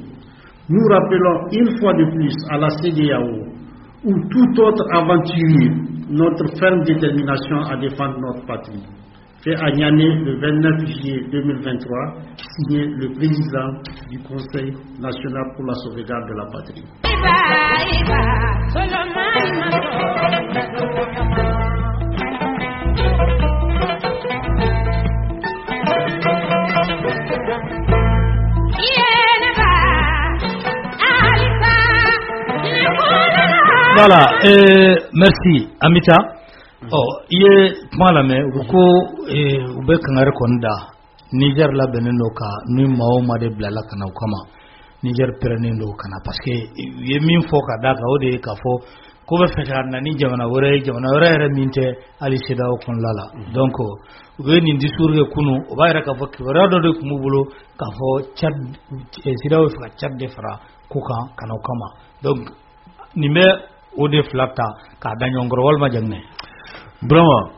S17: Nous rappelons une fois de plus à la CEDEAO ou tout autre aventurier notre ferme détermination à défendre notre patrie. Fait à Niamey le 29 juillet 2023, signé le président du Conseil national pour la sauvegarde de la patrie.
S1: Voilà, merci Amita. I ye kuma lamɛn u ko u bɛ kangari kɔni da Niger labɛnnen don ka ni maa o maa de bilala ka na o kama Niger pɛrɛnnen don ka na parce que u ye min fɔ ka da kan o de ye k'a fɔ ko be feta na ni jamana wore minte ali sida o kon lala donc we ni discours ke kunu o bayra ka fokki rado de kumubulo ka fo chad sida o fa chad de fra kuka kana kama donc ni me o de flata ka danyo ngoro wal ma jangne
S14: brama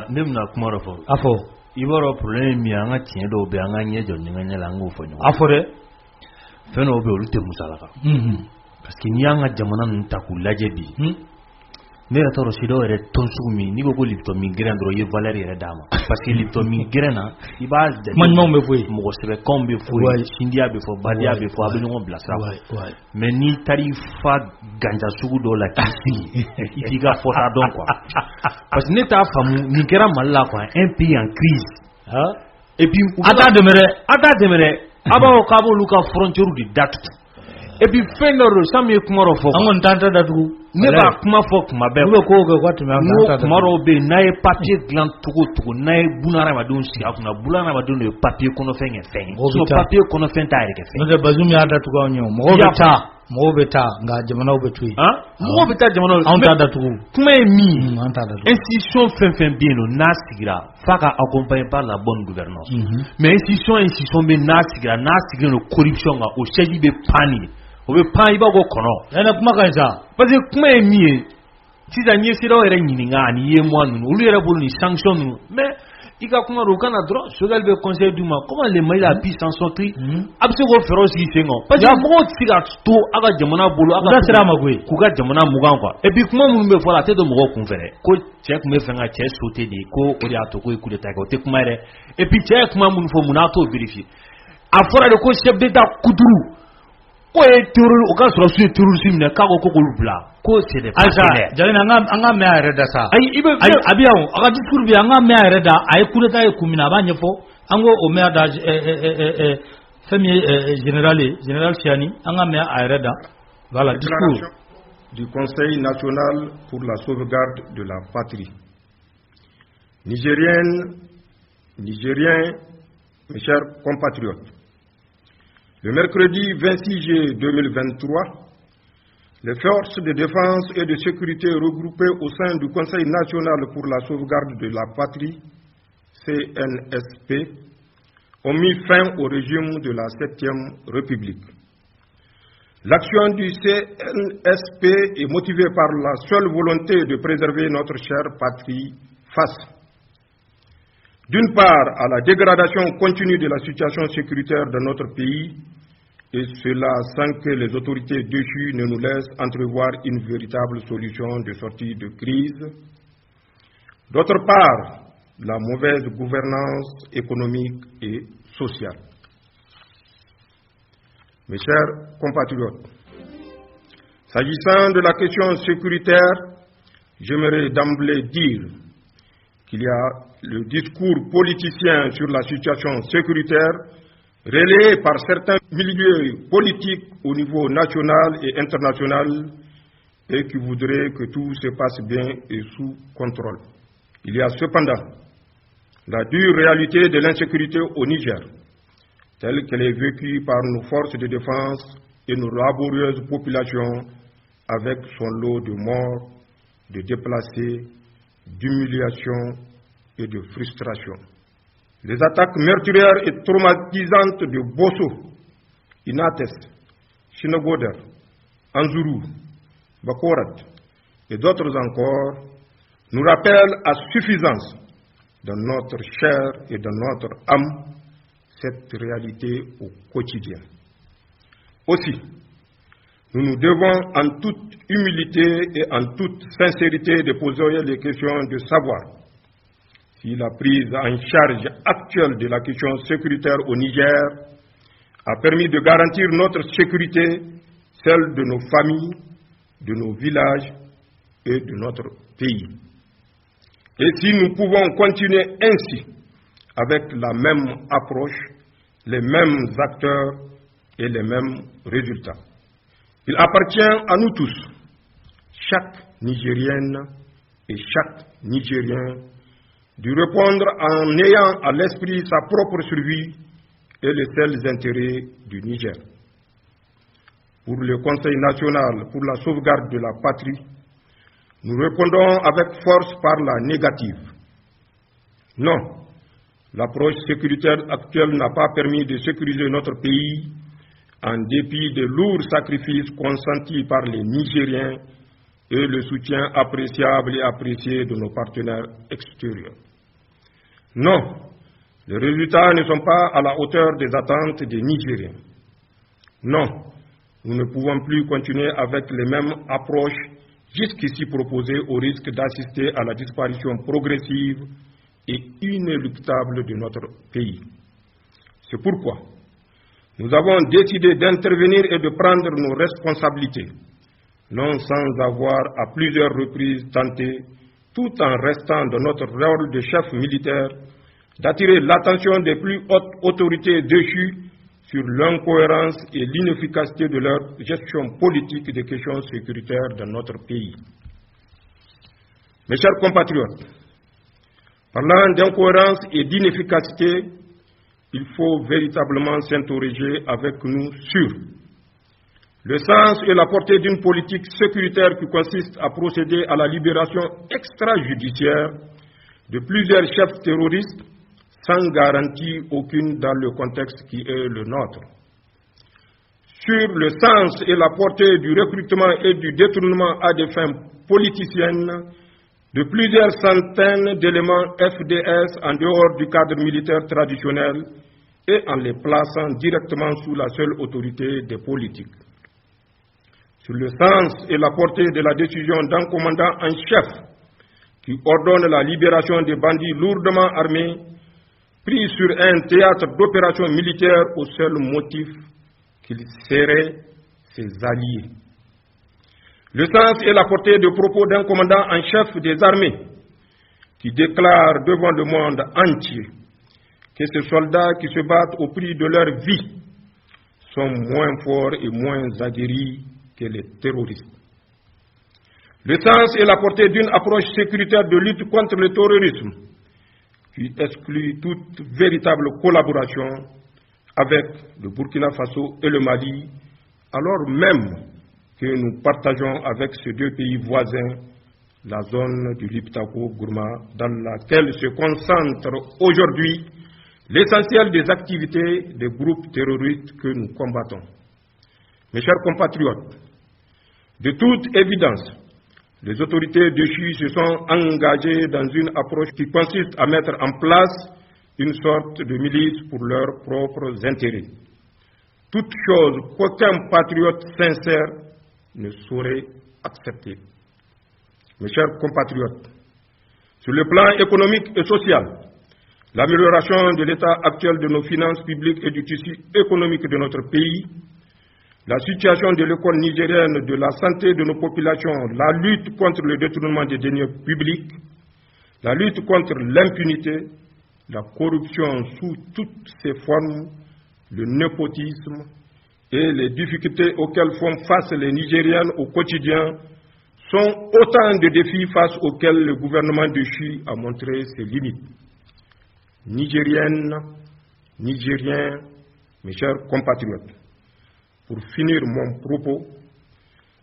S14: nemna kumara fo
S1: afo
S14: iboro problème mi anga tien do be anga nye jonni nga nyala ngo fo nyo
S1: afo de
S14: feno be olute musalaka parce que ni anga jamana ntaku lajebi ne la toro sido ere tonsumi ni go lipto mi grandro ye valeur ere dama parce que lipto mi grena iba de
S1: man mo foi
S14: mo sebe kombe foi sindia be fo badia be fo abinu ngo blasra mais ni tarifa ganja sugu do la kisi ifiga fota donc quoi parce que neta famu ni kera malla quoi un pays en crise et puis
S1: ata demere
S14: aba kabo luka frontière di date et puis fenoro sami kumaro fo
S1: angon tanta datu
S14: ne ba kuma fo kuma be
S1: ko ko to me
S14: anta kumaro be nae papier gland tugo nae bunara ma don si akuna bulana ma don papier kono fenye fen so papier kono fen ta reke fen
S1: no de bazumi ada tugo onyo mo beta nga jamana obetui
S14: mo beta jamana
S1: anta datu
S14: kuma mi
S1: anta datu
S14: institution fen bien no nasigira faka accompagné par la bonne gouvernance mais institution be nasigira no corruption ga o cheji be pani o be pan iba go kono
S1: ena kuma kaisa
S14: parce que kuma mi si za nye sira ere nyininga ni ye mo anu ulu ere bolu ni sanction nu mais ika kuma roka na droit social be conseil du ma comment les mails a pi sanction tri abse go féroce qui sengo parce que mo tiga to aga jamana bolu aga
S1: sira magwe
S14: ku ga jamana mugan quoi et puis kuma mu be fola te do mo ko conféré ko check me fenga che sauter de ko ori atoko ku de ta ko te kuma ere et puis check kuma mu fo mu na to vérifier afora de ko chef d'état kuduru ko e terror o ka sura su terrorisme ne ka ko bla ko c'est des
S1: partenaires jalina anga me areda sa abiyawo aga discours bi anga me areda ay kuleta e kumina ba nyefo ango o me ada femi général Chiani anga me areda voilà discours
S18: du Conseil national pour la sauvegarde de la patrie. Nigériens, mes chers compatriotes, le mercredi 26 juillet 2023, les forces de défense et de sécurité regroupées au sein du Conseil national pour la sauvegarde de la patrie, CNSP, ont mis fin au régime de la 7e République. L'action du CNSP est motivée par la seule volonté de préserver notre chère patrie face, d'une part, à la dégradation continue de la situation sécuritaire de notre pays, et cela sans que les autorités déchues ne nous laissent entrevoir une véritable solution de sortie de crise. D'autre part, la mauvaise gouvernance économique et sociale. Mes chers compatriotes, s'agissant de la question sécuritaire, j'aimerais d'emblée dire qu'il y a le discours politicien sur la situation sécuritaire relayé par certains milieux politiques au niveau national et international et qui voudraient que tout se passe bien et sous contrôle. Il y a cependant la dure réalité de l'insécurité au Niger, telle qu'elle est vécue par nos forces de défense et nos laborieuses populations, avec son lot de morts, de déplacés, d'humiliations et de frustration. Les attaques meurtrières et traumatisantes de Bosso, Inates, Chinogoder, Anzuru, Bakorat et d'autres encore nous rappellent à suffisance dans notre chair et dans notre âme cette réalité au quotidien. Aussi, nous nous devons en toute humilité et en toute sincérité de poser les questions de savoir si la prise en charge actuelle de la question sécuritaire au Niger a permis de garantir notre sécurité, celle de nos familles, de nos villages et de notre pays. Et si nous pouvons continuer ainsi, avec la même approche, les mêmes acteurs et les mêmes résultats. Il appartient à nous tous, chaque Nigérienne et chaque Nigérien, de répondre en ayant à l'esprit sa propre survie et les seuls intérêts du Niger. pour le Conseil national pour la sauvegarde de la patrie, nous répondons avec force par la négative. Non, l'approche sécuritaire actuelle n'a pas permis de sécuriser notre pays en dépit des lourds sacrifices consentis par les Nigériens et le soutien appréciable et apprécié de nos partenaires extérieurs. Non, les résultats ne sont pas à la hauteur des attentes des Nigériens. Non, nous ne pouvons plus continuer avec les mêmes approches jusqu'ici proposées au risque d'assister à la disparition progressive et inéluctable de notre pays. C'est pourquoi nous avons décidé d'intervenir et de prendre nos responsabilités, non sans avoir à plusieurs reprises tenté, tout en restant dans notre rôle de chef militaire, d'attirer l'attention des plus hautes autorités déchues sur l'incohérence et l'inefficacité de leur gestion politique des questions sécuritaires dans notre pays. Mes chers compatriotes, parlant d'incohérence et d'inefficacité, il faut véritablement s'interroger avec nous sur le sens et la portée d'une politique sécuritaire qui consiste à procéder à la libération extrajudiciaire de plusieurs chefs terroristes sans garantie aucune dans le contexte qui est le nôtre. Sur le sens et la portée du recrutement et du détournement à des fins politiciennes de plusieurs centaines d'éléments FDS en dehors du cadre militaire traditionnel et en les plaçant directement sous la seule autorité des politiques. Sur le sens et la portée de la décision d'un commandant en chef qui ordonne la libération des bandits lourdement armés pris sur un théâtre d'opération militaire au seul motif qu'ils seraient ses alliés. Le sens et la portée de propos d'un commandant en chef des armées qui déclare devant le monde entier que ces soldats qui se battent au prix de leur vie sont moins forts et moins aguerris que les terroristes. Le sens et la portée d'une approche sécuritaire de lutte contre le terrorisme qui exclut toute véritable collaboration avec le Burkina Faso et le Mali, alors même que nous partageons avec ces deux pays voisins la zone du Liptako-Gourma dans laquelle se concentre aujourd'hui l'essentiel des activités des groupes terroristes que nous combattons. Mes chers compatriotes, de toute évidence, les autorités déchues se sont engagées dans une approche qui consiste à mettre en place une sorte de milice pour leurs propres intérêts. Toute chose qu'aucun patriote sincère ne saurait accepter. Mes chers compatriotes, sur le plan économique et social, l'amélioration de l'état actuel de nos finances publiques et du tissu économique de notre pays, la situation de l'école nigérienne, de la santé de nos populations, la lutte contre le détournement des deniers publics, la lutte contre l'impunité, la corruption sous toutes ses formes, le népotisme et les difficultés auxquelles font face les Nigériennes au quotidien sont autant de défis face auxquels le gouvernement déchu a montré ses limites. Nigériennes, Nigériens, mes chers compatriotes, pour finir mon propos,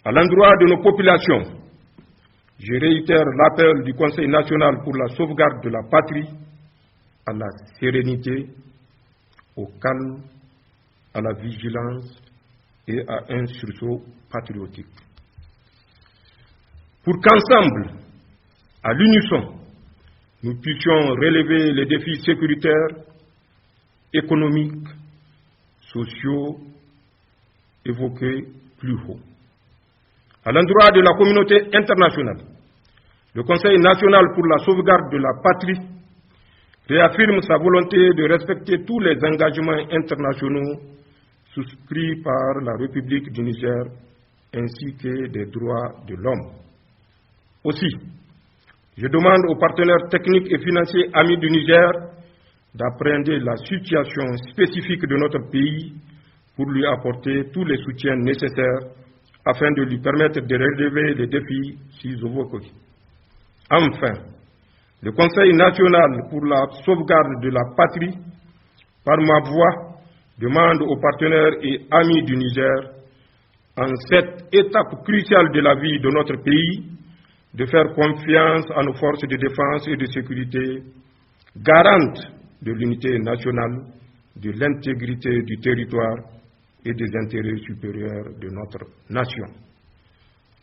S18: à l'endroit de nos populations, je réitère l'appel du Conseil national pour la sauvegarde de la patrie à la sérénité, au calme, à la vigilance et à un sursaut patriotique. Pour qu'ensemble, à l'unisson, nous puissions relever les défis sécuritaires, économiques, sociaux, évoqués plus haut. À l'endroit de la communauté internationale, le Conseil national pour la sauvegarde de la patrie réaffirme sa volonté de respecter tous les engagements internationaux souscrits par la République du Niger ainsi que des droits de l'homme. Aussi, je demande aux partenaires techniques et financiers amis du Niger d'appréhender la situation spécifique de notre pays pour lui apporter tous les soutiens nécessaires afin de lui permettre de relever les défis ci-évoqués. Enfin, le Conseil national pour la sauvegarde de la patrie, par ma voix, demande aux partenaires et amis du Niger en cette étape cruciale de la vie de notre pays, de faire confiance à nos forces de défense et de sécurité, garantes de l'unité nationale, de l'intégrité du territoire et des intérêts supérieurs de notre nation.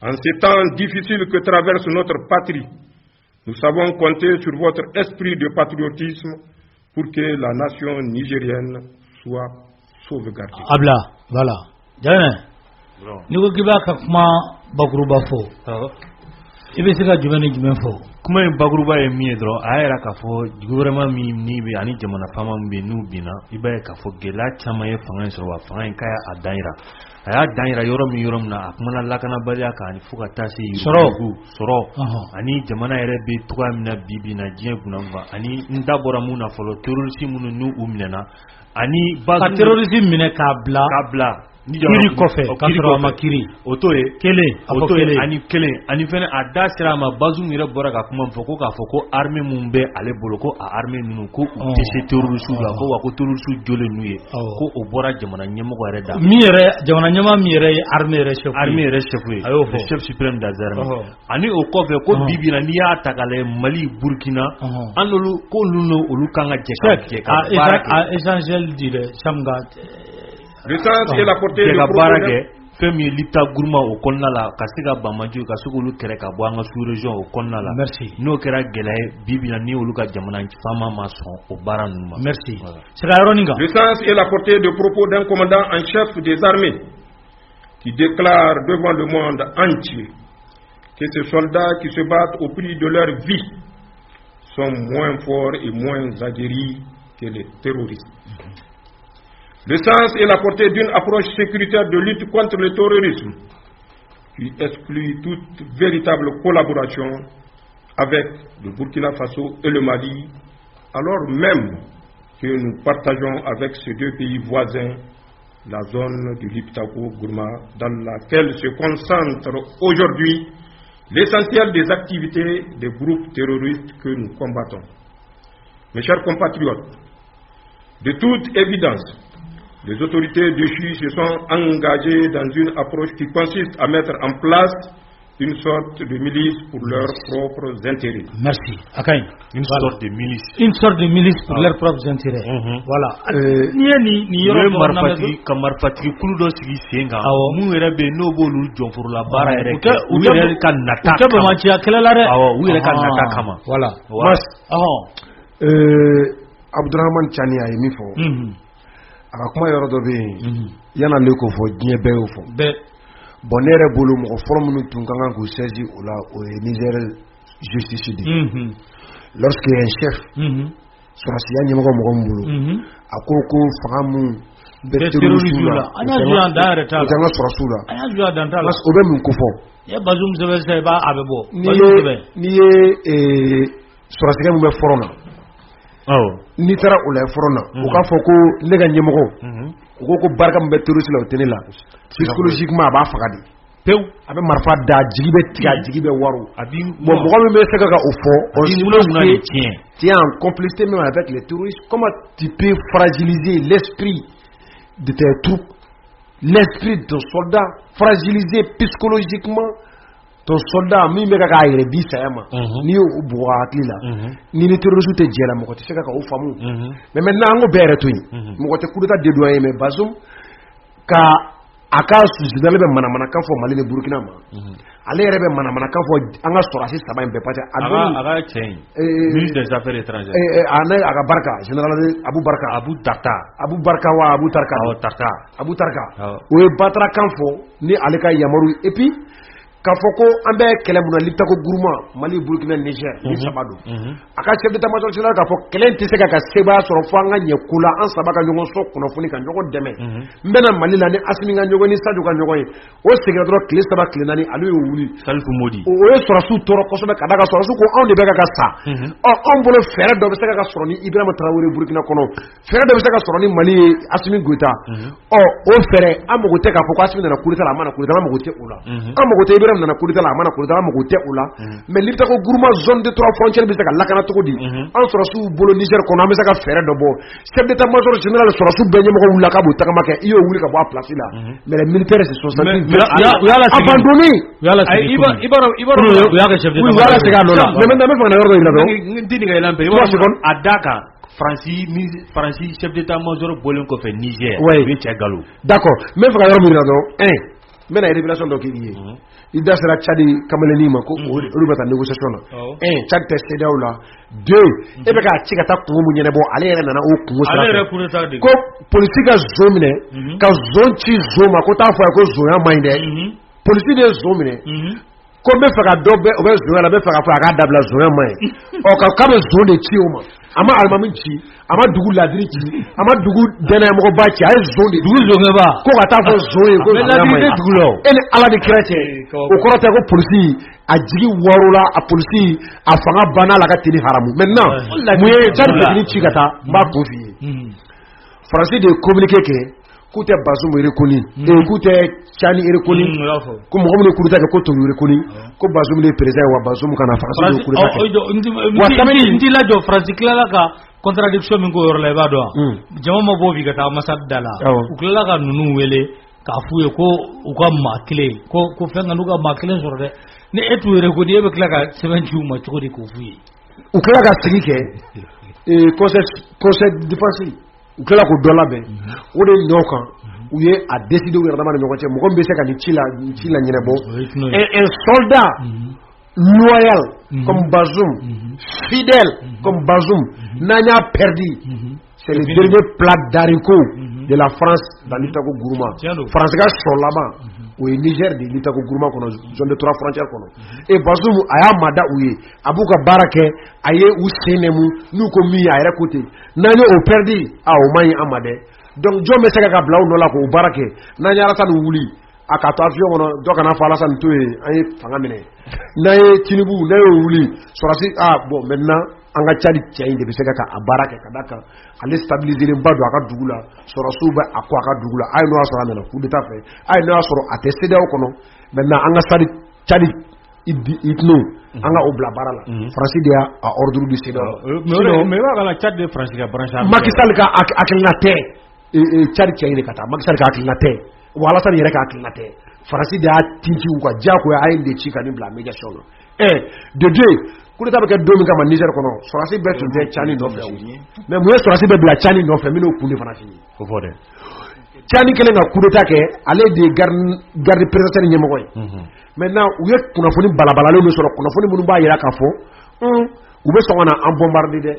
S18: En ces temps difficiles que traverse notre patrie, nous savons compter sur votre esprit de patriotisme pour que la nation nigérienne soit sauvegardée.
S1: Abla, voilà. Jane, ni ko kiba ka kuma bakuruba fo. Ibe se ka jumɛn fo.
S14: Kuma in bakuruba ye min ye dɔrɔn a yɛrɛ k'a fɔ gouvernement min ni bɛ ani jamana faama min bɛ n'u binna i b'a ye k'a fɔ gɛlɛya caman ye fanga in sɔrɔ wa fanga in k'a y'a dan yira a y'a dan yira yɔrɔ min na a kumana lakanabaliya kan ani fo ka taa se sɔrɔ ani jamana yɛrɛ bɛ togoya min na bi na diɲɛ kunna ani n da bɔra mun na fɔlɔ terroriste minnu n'u minɛna ani
S1: ka terroriste minɛ k'a bila kiri kɔfɛ ka sɔrɔ a ma kiri
S14: o to ye kelen ani fɛnɛ a da sera a ma Bazoum yɛrɛ bɔra ka kuma fɔ ko k'a fɔ ko armée mun bɛ ale bolo ko a armée ninnu ko u tɛ se terroriste la ko wa ko terroriste jɔlen n'u ye ko o bɔra jamana ɲɛmɔgɔ yɛrɛ da
S1: jamana ɲɛmɔgɔ min yɛrɛ ye armée yɛrɛ chef ye
S14: a y'o fɔ chef suprême des armées ani o kɔfɛ ko bibi na n'i y'a ta k'a lajɛ Mali Burkina an n'olu ko olu kan ka jɛ ka baara kɛ
S1: essentiel di dɛ Samga
S18: le sens et la portée de
S14: problème fɛn min ye lipta guruma o kɔnɔna la ka se ka Bamako ka se k'olu kɛrɛ ka bɔ an ka sous région o kɔnɔna la n'o kɛra gɛlɛya ye bibi na ni olu ka jamana faama ma sɔn o baara ninnu ma.
S1: Merci. Sira yɔrɔnin kan.
S18: Le sens et la portée de propos d'un commandant en chef des armées qui déclare devant le monde entier que ces soldats qui se battent au prix de leur vie sont moins forts et moins aguerris que les terroristes. Le sens et la portée d'une approche sécuritaire de lutte contre le terrorisme qui exclut toute véritable collaboration avec le Burkina Faso et le Mali, alors même que nous partageons avec ces deux pays voisins la zone du Liptako-Gourma dans laquelle se concentre aujourd'hui l'essentiel des activités des groupes terroristes que nous combattons. Mes chers compatriotes, de toute évidence, les autorités déchues se sont engagées dans une approche qui consiste à mettre en place une sorte de milice pour leurs propres intérêts.
S1: Merci. Akain.
S14: Une sorte de milice.
S1: Une sorte de milice pour leurs propres intérêts. Voilà. Ni yɔrɔ
S14: ka marifatigi kulu dɔ sigi sen kan mun yɛrɛ bɛ n'o b'olu jɔn foro la baara yɛrɛ kɛ u yɛrɛ ka nata
S1: kama. U tɛ bamaciya kɛlɛ la dɛ.
S14: U yɛrɛ ka nata kama.
S1: Voilà.
S13: Abdurrahman Chani a ye min fɔ. A ka kuma yɔrɔ dɔ bɛ yen yan'ale k'o fɔ diɲɛ bɛɛ y'o fɔ. Bon ne yɛrɛ bolo mɔgɔ fɔlɔ minnu tun ka kan k'u saisi o la o ye Niger justice de ye. Lorsque un chef sɔrɔsiya ɲɛmɔgɔ mɔgɔ min bolo a ko fanga mun bɛ terroriste la
S1: an y'a ju an dan yɛrɛ t'a la
S13: o tɛ an ka sɔrɔsiw la
S1: an y'a ju an dan t'a la
S13: o bɛ mun ko fɔ.
S1: i ye Bazoum sɛbɛn sisan i b'a a bɛ bɔ.
S13: N'i ye sɔrɔsikɛ min bɛ front na n'i taara o la front na o k'a fɔ ko ne ka ɲɛmɔgɔ u ko barika min bɛ terroriste la o tɛ ne la psychologiquement a b'a faga de pewu a bɛ marifa da jigi bɛ tigɛ a jigi bɛ waru bon mɔgɔ min bɛ se ka o fɔ on suppose que tu es en complicité même avec les terroristes. Comment tu peux fragiliser l'esprit de tes troupes, l'esprit de ton soldat, fragiliser psychologiquement ton soldat min bɛ k'a yɛrɛ di saya ma n'i y'o bugɔ hakili la ni terroriste tɛ jɛ la mɔgɔ tɛ se ka o faamu mais maintenant an ko bɛɛ yɛrɛ to yen mɔgɔ tɛ coup d'état dédouané mais Bazoum ka a ka sudale bɛ manamanakan fɔ Mali ni Burkina ma ale yɛrɛ bɛ manamanakan fɔ an ka sɔrɔsi saba in bɛɛ parce que
S14: a ka cɛ ministre des affaires étrangères
S13: a ka barika général Abu Barka wa Abu Tarka o ye batarakan fɔ ni ale ka yamaru et puis k'a fɔ ko an bɛ kɛlɛ mun na Liptako Gourma Mali Burkina Niger ni saba don a ka chef d'état-major général k'a fɔ kɛlɛ in tɛ se ka sebaaya sɔrɔ fo an ka ɲɛ ko la an saba ka ɲɔgɔn sɔn kunnafoni ka ɲɔgɔn dɛmɛ n bɛna Mali la ni Asimi ka ɲɔgɔn ni Sadio ka ɲɔgɔn ye o seginna dɔrɔn tile saba tile naani ale y'o wuli
S14: Salifu Modi
S13: o ye sɔrɔsiw tɔɔrɔ kosɛbɛ ka da ka sɔrɔsiw ko anw de bɛ ka sa anw bolo fɛɛrɛ dɔ bɛ se ka sɔrɔ ni Ibrahima Traoré Burkina kɔnɔ fɛɛrɛ dɔ bɛ se ka sɔrɔ ni Mali ye Asimi Goïta o fɛɛrɛ an mago tɛ k'a fɔ ko Asimi nana coup d'état la a ma na coup d'état an mago tɛ o la an mago tɛ Ibrahima militaire nana coup d'état la mana coup d'état ma ko te ula mais lita ko groupement zone de 3 frontières bi se ka lakana to di an surasu bolo Niger ko na me se ka fere do bo chef d'état major général surasu benye mo ko wula ka bo takama ke iyo wuli ka bo a place là mais les militaires se sont abandonné
S14: ibaro ya ka chef d'état
S13: oui voilà c'est là mais maintenant me fa na yordo ila do
S14: ndini ga lampe ibaro adaka Francis chef d'état major bolen ko fe Niger bi Tchagalo
S13: d'accord me fa yordo ila do mais la révélation donc il da sera Tchadi kamaleni ma ko o bata négociation là Tchad testé daw là 2 e be ka ci ka ta ko mu ñene bo ale yere nana o ko sa ko politique a zomine ka zone ci zoma ko ta fa ko zoya mainde politique de zomine ko be fa ka do be o be zoya la be fa ka dabla zoya mai o ka be zone ci o ma ama almamin ci ama dugu ladiri ci ama dugu dena mo ba ci ay zone dugu zone ba ko ka ta fo zone ko ladiri dugu lo en ala de chrétien o ko ta ko police a jigi warula a police a fanga bana la ka tini haramu maintenant mu ye tar de ci kata ba ko fi français de communiquer que kute Bazoum reconnu et kute Chani reconnu ko mo mo ko ta ko to reconnu ko Bazoum le président wa Bazoum kana français de ko
S1: wa tamani ndi la do français kala ka contradiction min ko yorle ba do jama mo bo bi kata masad dala ukla ka nunu wele ka fuye ko uka makle ko fenga nuka makle soro de ne etu reconnu be kala ka 70 ma chori ko fuye
S13: ukla ka sike et conseil défensif u kila ko dola be o de nyokan u ye a décider u yɛrɛdama ni ɲɔgɔn cɛ mɔgɔ min bɛ se ka ni ci la ɲɛnabɔ un soldat loyal comme Bazoum fidèle comme Bazoum n'a y'a perdu c'est le dernier plat d'haricot de la France dans l'Itako Gourma France ka sɔrɔ laban o ye Niger de l'Itako Gourma kɔnɔ zone de 3 frontières kɔnɔ et Bazoum a y'a mada u ye a b'u ka baara kɛ a ye u sen nɛmu n'u ko min a yɛrɛ ko ten n'an ye o perdu o man ɲi an ma dɛ donc jɔn bɛ se ka bila u nɔ la k'o baara kɛ n'an ye Alassane wuli a ka to avion kɔnɔ dɔ kana fɔ Alassane to ye an ye fanga minɛ n'an ye Tinubu n'a ye wuli sɔrɔsi bon maintenant an ka Tchad cɛ in de bɛ se ka a baara kɛ ka da kan ale stabiliser ba don a ka dugu la sɔrɔsiw bɛ a ko a ka dugu la a ye n'o y'a sɔrɔ a nana coup d'état fɛ a ye n'o y'a sɔrɔ a tɛ CEDEAO kɔnɔ maintenant an ka Tchad itno an ka o bila baara la France de y'a ordre du CEDEAO
S14: mais b'a ka Tchad de France ka branche
S13: Macky Sall ka hakilina tɛ Tchad cɛ in de ka taa Macky Sall ka hakilina tɛ wa Alassane yɛrɛ ka hakilina tɛ France de y'a tinti u ka diyagoya a ye nin de ci ka nin bila médiation na de deux coup d'état bɛ kɛ don min kama Niger kɔnɔ sɔrɔsi bɛɛ tun tɛ Tchani nɔfɛ mais mun ye sɔrɔsi bɛɛ bila Tchani nɔfɛ min n'o kun de fana fini
S14: o fɔ dɛ
S13: Tchani kɛlen ka coup d'état kɛ ale de ye garde présidentielle ɲɛmɔgɔ ye maintenant u ye kunnafoni balabalalen min sɔrɔ kunnafoni minnu b'a yira k'a fɔ u bɛ sɔn ka na an bombarder dɛ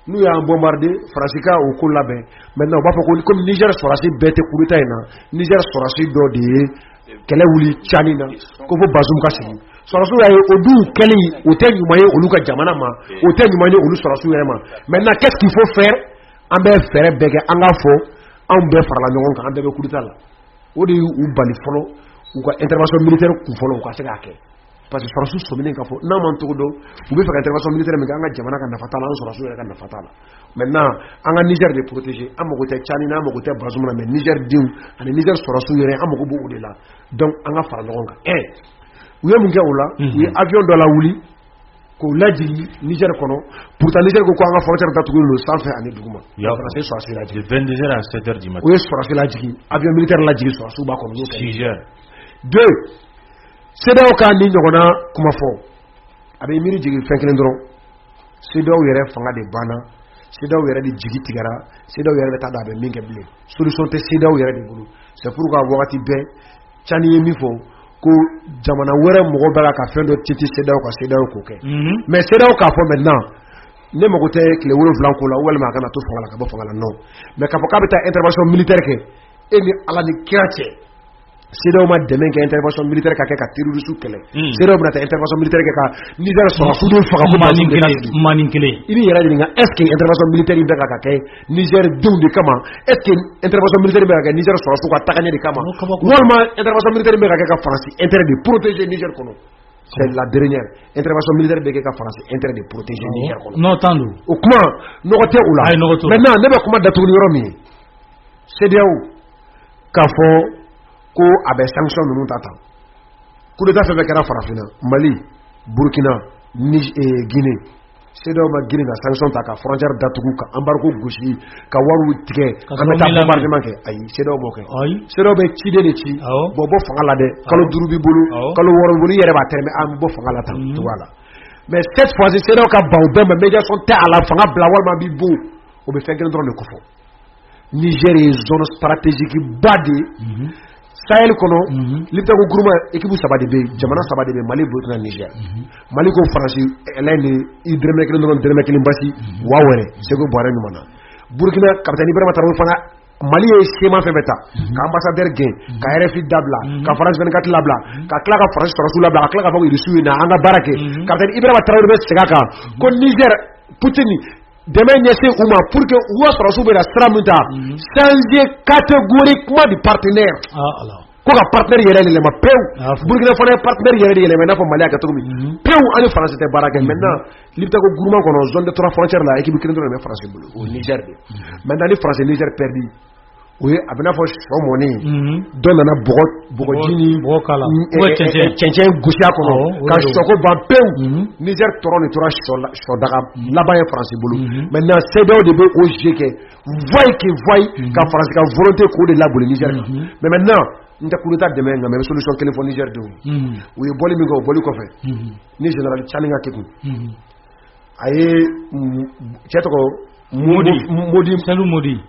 S13: n'u y'an bombarder France ka o ko labɛn maintenant u b'a fɔ ko comme Niger sɔrɔsi bɛɛ tɛ coup d'état in na Niger sɔrɔsi dɔ de ye kɛlɛ wuli Tchani na ko fo Bazoum ka sigi sɔrɔsiw y'a ye o dun kɛli o tɛ ɲuman ye olu ka jamana ma o tɛ ɲuman ye olu sɔrɔsiw yɛrɛ ma maintenant qu'est-ce qu'il faut faire an bɛ fɛɛrɛ bɛɛ kɛ an k'a fɔ anw bɛɛ farala ɲɔgɔn kan an bɛɛ bɛ coup d'état la o de y'u bali fɔlɔ u ka intervention militaire kun fɔlɔ u ka se k'a kɛ parce que sɔrɔsiw sɔminen k'a fɔ n'an man cogo dɔn u bɛ fɛ ka intervention militaire min kɛ an ka jamana ka nafa t'a la an sɔrɔsiw yɛrɛ ka nafa t'a la maintenant an ka Niger de protéger an mago tɛ Tchani n'an mago tɛ Bazoum na mais Niger denw ani Niger sɔrɔsiw yɛrɛ an mago b'o de la donc an ka fara ɲɔgɔn kan u ye mun kɛ o la u ye avion dɔ la wuli k'o lajigi Niger kɔnɔ pourtant Niger ko an ka frontière datugulen don sanfɛ ani duguma c'est sɔrɔsi lajigi
S14: 22h à 7h du matin
S13: o ye sɔrɔsi lajigi avion militaire lajigi sɔrɔsiw b'a kɔnɔ
S14: 6h
S13: 2 CEDEAO ka ni ɲɔgɔnna kuma fɔ a bɛ miiri jigin fɛn kelen dɔrɔn CEDEAO yɛrɛ fanga de banna CEDEAO yɛrɛ de jigi tigɛra CEDEAO yɛrɛ bɛ taa da a bɛ min kɛ bilen solution tɛ CEDEAO yɛrɛ de bolo c'est pourquoi wagati bɛɛ Tchani ye min fɔ ko jamana wɛrɛ mɔgɔ bɛ ka fɛn dɔ titi CEDEAO ka CEDEAO k'o kɛ mais CEDEAO k'a fɔ maintenant ne mago tɛ tile 7 ko la walima a kana to fanga la ka bɔ fanga la non mais k'a fɔ k'a bɛ taa intervention militaire kɛ e ni Ala ni kira cɛ CEDEAO ma dɛmɛ kɛ intervention militaire ka kɛ ka terroriste kɛlɛ CEDEAO bɛna taa intervention militaire kɛ ka Niger sɔrɔsiw faga ko
S1: manin kelen
S13: i b'i yɛrɛ ɲininka est ce que intervention militaire bɛ ka kɛ Niger denw de kama est ce que intervention militaire bɛ ka kɛ Niger sɔrɔsiw ka tagaɲɛ de kama walima intervention militaire bɛ ka kɛ ka France intérêt de protéger Niger kɔnɔ c'est la dernière intervention militaire bɛ kɛ ka France intérêt de protéger Niger kɔnɔ
S1: non tant do
S13: o kuma nɔgɔ tɛ o la maintenant ne bɛ kuma datuguli yɔrɔ min ye CEDEAO k'a fɔ ko a bɛ sanction ninnu ta tan coup d'état fait avec Farafina, Mali, Burkina, Guinée. C'est donc ma Guinée la sanction ta frontière d'Atougou, embargo gauche, Kawaru Tige, un bombardement. Aïe, c'est donc ok. C'est donc Chide de Chi, Bobo Fangalade, Kalo Durubi Bulu, Kalo Waruburi, Yerba Terme, Ambo Fangalata. Voilà. Mais cette fois-ci, c'est donc à Baudem, mais médias sont à la fin, Blawal Mabibou, on me fait gagner dans le coffre. Niger est zone stratégique badée. Sahel kono lipta ko groupement équipe sabadebe jamana sabadebe Mali Burkina Niger Mali ko France elene idreme kele non dreme kele mbasi wawere sego boare numana Burkina capitaine Ibrahima Traoré fana Mali est schéma fait beta ka ambassadeur gain ka RFI dabla ka France 24 labla ka kla ka France rasul labla ka kla ka fo irisu na anga barake capitaine Ibrahima Traoré be segaka ko Niger Poutine demain nyese uma pour que ou soit rasul be la stramuta changer catégoriquement du partenaire ko ka partenaire yere le ma peu Burkina Faso partenaire yere le mais na fo Mali ka to mi peu ani France te barake maintenant libta ko groupement kono zone de 3 frontières là équipe kene do le France bulu au Niger maintenant les France Niger perdu oui abena fo shomoni don na bogodini chenchen gusia kono ka soko ba peu Niger toro ni tora shodaga là-bas France bulu maintenant c'est de be au jeke voyez ka France ka volonté ko de la bulu Niger mais maintenant nta coup d'état demain mais solution téléphone Niger de oui boli mi go boli ko fe ni général chalinga keku aye cheto ko Modi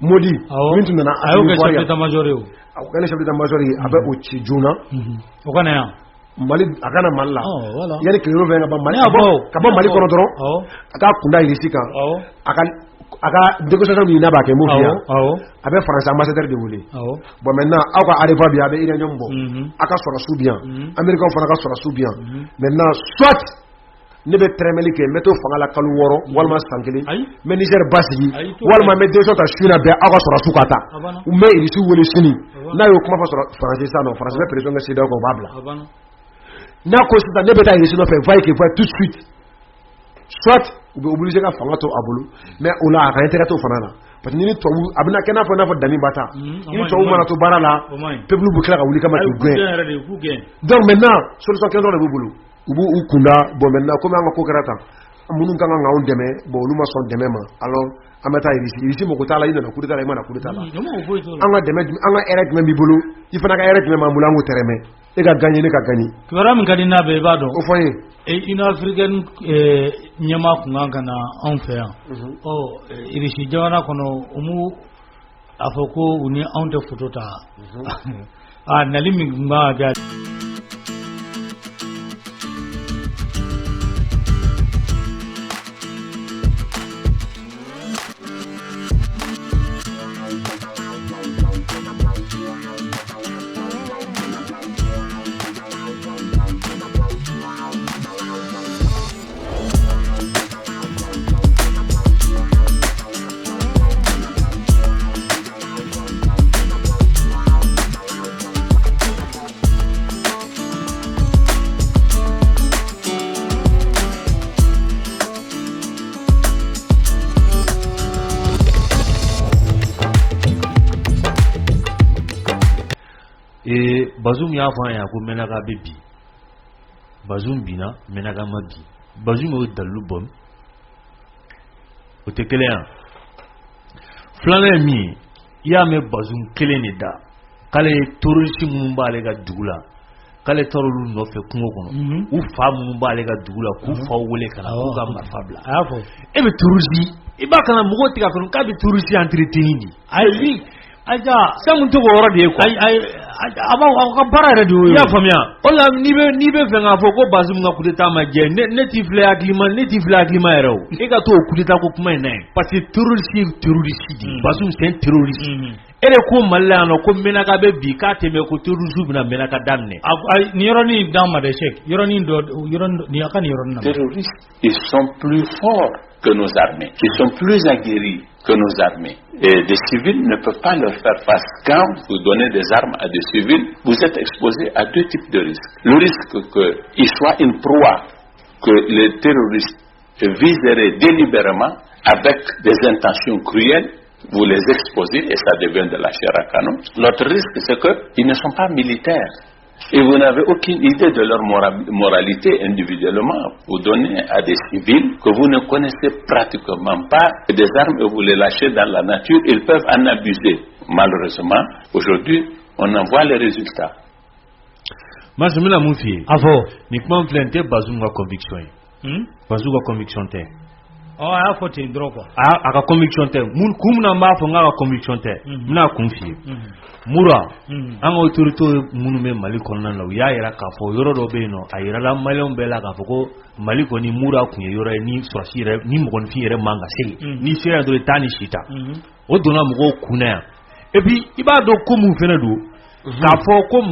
S13: mintu nana
S1: ayo ke chef d'état-major yo
S13: akana chef d'état-major abe o chijuna
S1: okana ya
S13: Mali akana malla yani ke yoro venga ba Mali ka ba Mali kono doro aka kunda irisika aka négociation ni na ba ke mufia abe France ambassadeur de wuli bon maintenant aka arriva bi abe ina nyombo aka sora soubian américain fana ka sora soubian maintenant soit ne be tremeli ke meto fanga la kalu woro walma sankeli mais Niger basigi walma me deux autres chuna be aka sora sukata ou me irisu wuli sini na yo kuma fa sora français ça non français pression que c'est donc babla na ko sita ne be ta irisu no fait vai que va tout de suite soit ou be obligé ka fanga to abulu mais on a intérêt to fana na parce que ni to abna kena fa na fa dami bata ni to mana to barala peuple bu kala ka wuli kama to gain donc maintenant solution kendo le bulu ubu ukunda bon maintenant comme on ko karata munu kanga ngaon deme bon luma son deme ma alors amata irisi mo ko tala ina na kudita la imana kudita la anga deme anga erek me bibulu ifana ka erek me ma mulango tereme e ga gagner ne ka gagner
S1: kibara min kadina be ba don
S13: o foye
S1: e une africaine nyama kunga na on fait irisi jawana kono umu afoko uni on de photota nalimi ngba ga Bazoum ya fa ya ko menaga bebi Bazoum bina menaga mabi Bazoum o dalu bom o te kelen flana mi ya me Bazoum kelen ni da kale terroriste mun ba le ga dugula kale torolu no fe kungo kono u fa mun ba le ga dugula ku fa wole kana ku ga mafabla afo e be terroriste e ba kana mugo tiga kono ka be terroriste entretenir ai aja samun to woro de ko ai aba ka bara radio ya famia ola ni be fenga fo ko Bazoum nga kudeta ma je ne ti fle agreement ero e ka to kudeta ko kuma ne parce que terroriste Bazoum c'est un terroriste ere ko malla no ko menaka be bi ka teme ko terroriste bina menaka danne ni yoro ni dama de chek yoro ni ni aka ni yoro na
S19: terroristes ils sont plus forts que nos armées, qui sont plus aguerris que nos armées. Et des civils ne peuvent pas leur faire face. Quand vous donnez des armes à des civils, vous êtes exposé à deux types de risques. Le risque qu'il soit une proie, que les terroristes viseraient délibérément avec des intentions cruelles, vous les exposez et ça devient de la chair à canon. L'autre risque, c'est qu'ils ne sont pas militaires. Et vous n'avez aucune idée de leur moralité individuellement. Vous donnez à des civils que vous ne connaissez pratiquement pas des armes et vous les lâchez dans la nature, ils peuvent en abuser. Malheureusement, aujourd'hui, on en voit les résultats.
S14: Moi, je me l'ai mouillé.
S1: Avant,
S14: Niquement planté, Bazoum a conviction. Bazoum a conviction.
S1: Oh, a fauté droit quoi.
S14: A conviction. Moun koumna m'a fait a conviction. M'a confié. Moura, an autorité mounu Mali kɔnɔna la u y'a yira k'a fɔ yɔrɔ dɔ bɛ yen nɔ a yirala maliyɛnw bɛɛ la k'a fɔ ko Mali kɔni Moura kun ye yɔrɔ ye ni sɔrɔsi yɛrɛ ni mɔgɔninfin yɛrɛ man ka se ni sera dɔrɔn taa ni si ta o donna mɔgɔw kunna yan et puis i b'a dɔn ko mun fɛnɛ don k'a fɔ ko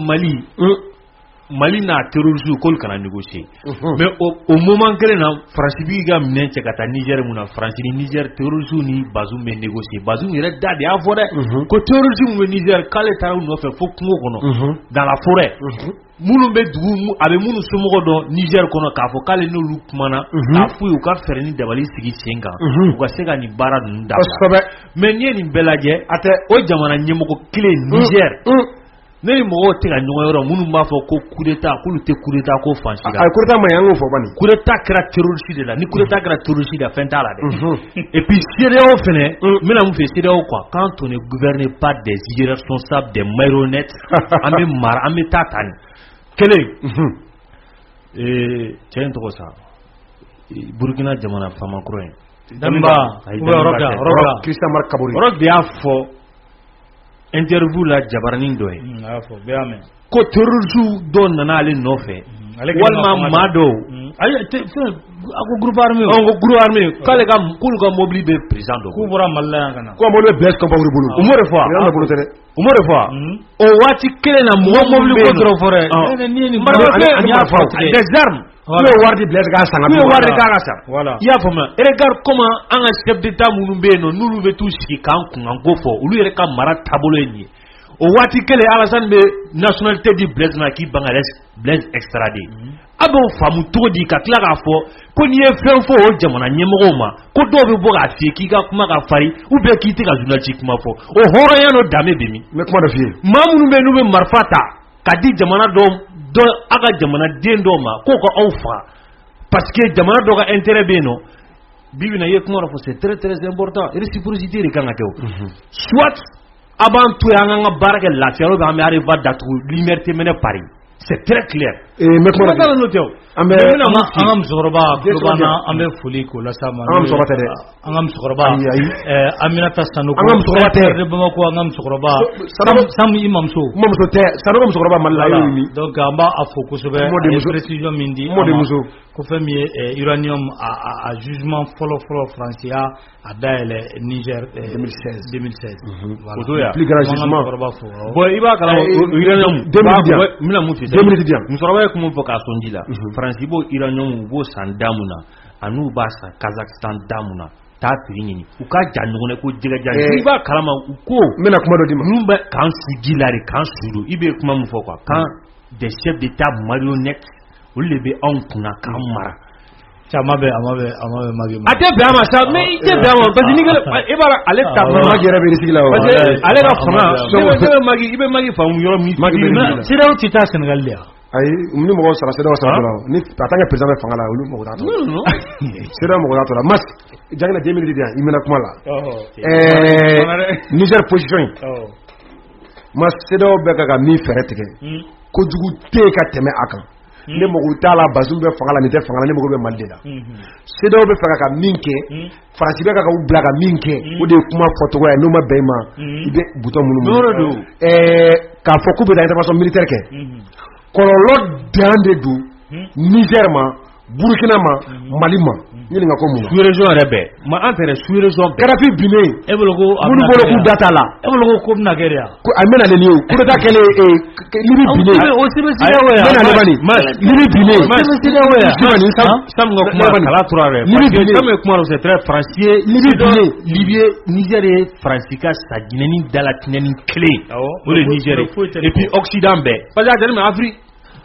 S14: Mali n'a terroristes k'olu kana négocier mais au moment kelen na France b'i ka minɛn cɛ ka taa Niger mun na France ni Niger terroristes ni Bazoum bɛ négocier Bazoum yɛrɛ da de y'a fɔ dɛ ko terroristes mun bɛ Niger k'ale taara u nɔfɛ fo kungo kɔnɔ dans la forêt minnu bɛ dugu a bɛ minnu somɔgɔ dɔn Niger kɔnɔ k'a fɔ k'ale n'olu kumana k'a f'u ye u ka fɛɛrɛ ni dabali sigi sen kan u ka se ka nin baara ninnu dabila mais n'i ye nin bɛɛ lajɛ a tɛ o jamana ɲɛmɔgɔ kelen Niger ne ni mɔgɔw tɛ ka ɲɔgɔn yɔrɔ minnu b'a fɔ ko coup d'état k'olu tɛ coup d'état ko fansi la
S13: coup d'état man ɲi an k'o fɔ bani
S14: coup d'état kɛra terroriste de la ni coup d'état kɛra terroriste la fɛn t'a la dɛ et puis CEDEAO fɛnɛ n bɛna mun fɛ CEDEAO quoi quand on ne gouverne pas des irresponsables des marionnettes an bɛ mara an bɛ taa ta ni kelen cɛ in tɔgɔ sa Burkina jamana famakɔrɔ in
S1: Damiba Roga
S13: Christian Marc Kabore
S14: Roga de y'a fɔ interview la Jabaranin dɔ ye ko terroristes dɔ nana ale nɔfɛ walima maa dɔw a ko groupe armé k'ale ka k'olu ka mobili bɛ président dɔ
S1: k'u bɔra Mali la yan ka na
S13: ko mobili bɛ Blaise Compaoré bolo
S14: o m'o de fɔ o waati kelen na mɔgɔ mobili ko dɔrɔn fɔ dɛ des armes
S13: n'o ye wari di Blaise k'a san
S14: n'o ye wari k'a ka san i y'a faamuya regarde comment an ka chef d'état minnu bɛ yen nɔ n'olu bɛ t'u sigi k'an kunkan ko fɔ olu yɛrɛ ka mara taabolo ye nin ye o waati kelen Alassane bɛ nationalité di Blaise ma k'i ban ka Blaise extradé a b'o faamu cogo di ka tila k'a fɔ ko n'i ye fɛn fɔ o jamana ɲɛmɔgɔw ma ko dɔw bɛ bɔ k'a f'i ye k'i ka kuma ka farin ou bien k'i tɛ ka journaliste kuma fɔ o hɔrɔnya n'o danbe bɛ min
S13: n bɛ kuma dɔ f'i ye
S14: maa minnu bɛ yen n'u bɛ marifa ta ka di jamana dɔ a ka jamana den dɔw ma k'o ka aw faga parce que jamana dɔ ka intérêt bɛ yen nɔ bi bi na i ye kuma dɔ fɔ c'est très très important réciprocité de kan ka kɛ o soit a b'an to yen an ka baara kɛ lafiya ou bien an bɛ arriva datugu lumière tɛ mɛnɛ Paris c'est très clair
S13: mais kuma
S14: dɔ n'o tɛ o
S1: an ka musokɔrɔba Kulobana an bɛ foli k'o las'a ma
S13: an ka musokɔrɔba tɛ dɛ
S1: an ka musokɔrɔba Aminata Sanogo
S13: an ka musokɔrɔba tɛ
S1: Bamako an ka musokɔrɔba Samu i mamuso
S13: tɛ Sanogo musokɔrɔba Mali la
S1: donc an b'a fɔ kosɛbɛ a ye précision min di ko fɛn min ye uranium a jugement fɔlɔ faransi a dayɛlɛ Niger 2016
S14: voilà
S13: plus grand jugement
S14: bon i b'a kalama uranium n bɛna mun f'i ye musokɔrɔba ye kuma fɔ k'a sɔn ji la faransi b'o uranium u b'o san da mun na ani u b'a san Kazakhstan da mun na taa prix ɲini u ka jan ɲɔgɔn na ko jɛgɛja i b'a kalama u ko
S13: n bɛna kuma dɔ di ma
S14: ninnu bɛ k'an su ji la de k'an sudo i bɛ kuma min fɔ quoi quand des chefs d'état marionnettes olu de bɛ anw kunna k'an mara
S1: caman bɛ a ma bɛ magi ma
S14: a tɛ bɛn a ma sa mais i tɛ bɛn a ma parce que ni i b'a dɔn ale ta
S13: magi yɛrɛ bɛ sigi la
S14: parce que ale ka fanga i bɛ magi faamu yɔrɔ min
S1: CEDEAO tɛ taa Sénégal de yan
S13: ayi ni mɔgɔw sara CEDEAO sara dɔrɔn ni en tant que président bɛ fanga la olu mɔgɔ t'a tɔ CEDEAO mɔgɔ t'a tɔ la mas jangina 2010 yan i mɛna kuma la Niger position in mas CEDEAO bɛ ka min fɛɛrɛ tigɛ kojugu tɛ ka tɛmɛ a kan ne mago t'a la Bazoum bɛ fanga la nin tɛ fanga la ne mago bɛ Mali de la CEDEAO bɛ fɛ ka min kɛ Faransi bɛ ka u bila ka min kɛ o de ye kuma fɔcogo ye n'o ma bɛn i ma i bɛ button minnu k'a fɔ k'u bɛ taa intervention militaire kɛ kɔlɔlɔ dan de don Niger ma Burkina ma Mali ma ɲininka ko mun
S14: sous-région yɛrɛ bɛɛ ma an tɛrɛ sous-région bɛɛ
S13: Kadhafi binnen
S1: e bolo ko
S13: minnu bolo k'u da t'a la
S1: e bolo ko bɛna kɛ de yan
S13: a bɛna le ni ye coup d'état kɛlen Libi binnen
S1: o se bɛ CEDEAO yan
S13: bɛna le bani Libi binnen
S1: o se bɛ CEDEAO yan
S14: Sam ka kuma kala tora dɛ parce que Sam ye kuma dɔ c'est très français Libi binnen Libye Niger ye Faransi ka saginɛni dalatinɛni kelen o de Niger et puis Occident bɛɛ parce que a jate minɛ Afrique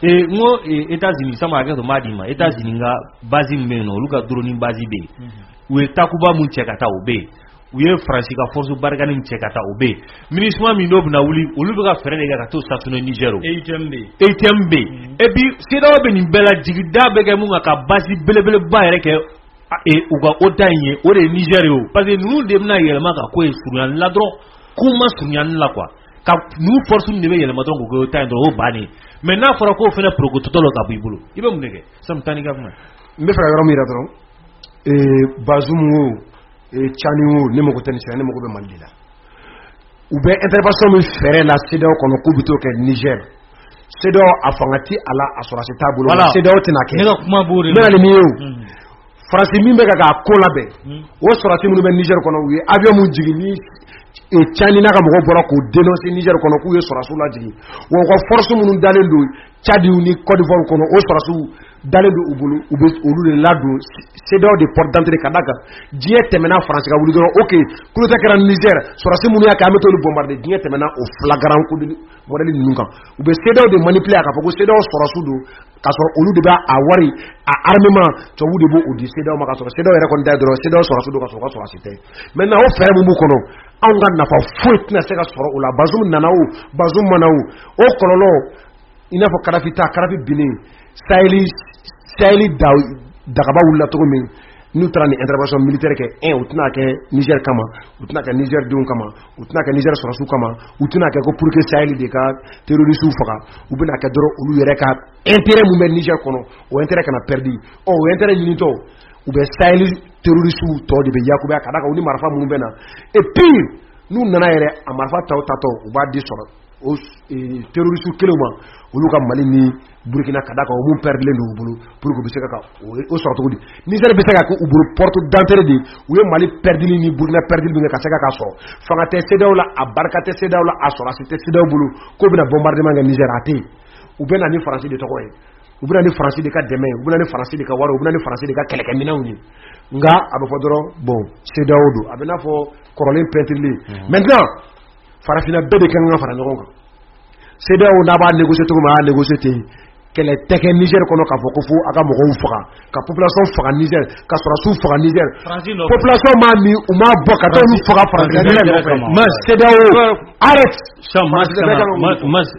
S14: n ko États-Unis sama hakɛ to m'a d'i ma États-Unis ka base min bɛ yen nɔ olu ka drone base bɛ yen u ye takuba mun cɛ ka taa o bɛ yen u ye Faransi ka force barikani cɛ ka taa o bɛ MINUSMA min n'o bɛna wuli olu bɛ ka fɛɛrɛ de kɛ ka t'o stationner Niger EITM et puis CEDEAO bɛ nin bɛɛ la jigida bɛ kɛ mun kan ka base belebeleba yɛrɛ kɛ u ka OTAN ye o de ye Niger ye parce que ninnu de bɛna yɛlɛma ka ko ye surunyali la dɔrɔn k'u ma surunyali la quoi ka ninnu force de bɛ yɛlɛma dɔrɔn k'u kɛ OTAN dɔrɔn o bannen mais n'a fɔra k'o fana protocole ka bɔ i bolo i bɛ mun de kɛ Sam Tani ka kuma
S13: n bɛ fɛ ka yɔrɔ min yira dɔrɔn Bazoum wo Tchani wo ne mago tɛ nin sira ne mago bɛ Mali de la u bɛ intervention min fɛrɛ la CEDEAO kɔnɔ k'u bɛ t'o kɛ Niger CEDEAO a fanga ti a la a sɔrɔsi t'a bolo CEDEAO tɛna kɛ ne ka kuma b'o de la ne ye Faransi min bɛ ka ko labɛn o sɔrɔsi minnu bɛ Niger kɔnɔ u ye avion mun jigin ni Tchani n'a ka mɔgɔw bɔra k'o dénoncer Niger kɔnɔ k'u ye sɔrɔsiw lajigin wa u ka force minnu dalen don Tchad ni Côte d'Ivoire kɔnɔ o sɔrɔsiw dalen don u bolo u bɛ olu de ladon CEDEAO de porte d'entrée ka da kan diɲɛ tɛmɛna Faransi ka wuli dɔrɔn ok coup d'état kɛra Niger sɔrɔsi minnu y'a kɛ an bɛ t'olu bombarder diɲɛ tɛmɛna o flagrant coup modèle ninnu kan u bɛ CEDEAO de manipuler a ka fɔ ko CEDEAO sɔrɔsiw don k'a sɔrɔ olu de b'a wari a armement tubabu de b'o di CEDEAO ma k'a sɔrɔ CEDEAO yɛrɛ kɔni da dɔrɔn CEDEAO sɔrɔsiw don k'a sɔrɔ u ka sɔrɔsi tɛ maintenant o fɛɛrɛ min b'u kɔnɔ anw ka nafa foyi tɛna se ka sɔrɔ o la Bazoum nana o Bazoum mana o kɔlɔlɔ i n'a fɔ Kadhafi binnen Saheli dagaba wulila cogo min n'u taara ni intervention militaire kɛ u tɛna kɛ Niger kama u tɛna kɛ Niger denw kama u tɛna kɛ Niger sɔrɔsiw kama u tɛna kɛ ko pour que Saheli de ka terroristes faga u bɛna kɛ dɔrɔn olu yɛrɛ ka intérêt mun bɛ Niger kɔnɔ o intérêt kana perdu o intérêt ɲinitɔ u bɛ Saheli terroristes tɔ de bɛ yakubaya ka da kan u ni marifa minnu bɛ na et puis n'u nana yɛrɛ a marifa tatɔ u b'a di sɔrɔ o terroristes kelenw ma olu ka Mali ni Burkina ka da kan o mun perdilen don u bolo pour que u bɛ se ka o sɔrɔ cogo di Niger bɛ se ka k'u bolo porte d'entrée de u ye Mali perdili ni Burkina perdili min kɛ ka se ka sɔrɔ fanga tɛ CEDEAO la a barika tɛ CEDEAO la a sɔrɔsi tɛ CEDEAO bolo k'o bɛna bombardement kɛ Niger a tɛ yen u bɛ na ni Faransi de tɔgɔ ye u bɛ na ni Faransi de ka dɛmɛ u bɛ na ni Faransi de ka wari u bɛ na ni Faransi de ka kɛlɛkɛminɛnw ye nka a bɛ fɔ dɔrɔn bon CEDEAO don a bɛ n'a fɔ kɔrɔlen peinturelen maintenant farafinna bɛɛ de kan ka fara ɲɔgɔn kan CEDEAO n'a b'a négocier cogo min a y'a négocier ten kɛlɛ tɛ kɛ Niger kɔnɔ k'a fɔ ko fo a ka mɔgɔw faga ka population faga Niger ka sɔrɔsiw faga Niger population m'a min u m'a bɔ ka taa olu faga Faransi CEDEAO arrête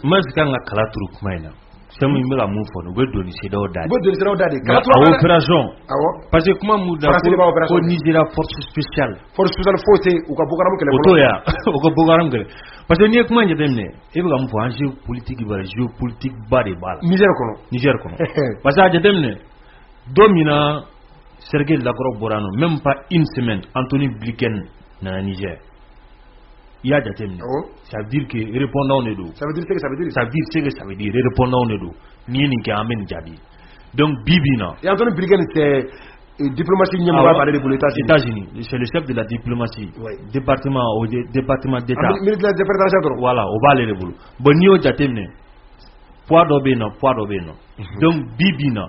S14: Mas kan ka kala turu kuma in na Sɛmu in bɛ ka mun fɔ u bɛ don ni CEDEAO da de
S13: u bɛ don ni CEDEAO da de
S14: opération parce que kuma mun da ko Nigeria force spéciale
S13: foyi tɛ u ka Boko Haram kɛlɛ
S14: o t'o ye u ka Boko Haram kɛlɛ parce que n'i ye kuma jateminɛ e bɛ ka mun fɔ enjeu politique b'a la géopolitique ba de b'a la Niger kɔnɔ parce que a jateminɛ don min na Sergei Lavrov bɔra nɔ même pas une semaine Anthony Blinken nana Niger i y'a jateminɛ ça veut dire que répondant de don ça veut dire ce que ça veut dire répondant de don n'i ye nin kɛ an bɛ nin jaabi donc bi bi in na
S13: Anthony Blinken c'est diplomatie ɲɛmɔgɔ b'ale de bolo
S14: États-Unis c'est le chef de la diplomatie département d'État
S13: ministre des affaires étrangères
S14: voilà o b'ale de bolo bon n'i y'o jateminɛ poids dɔ bɛ yen nɔ donc bi bi in na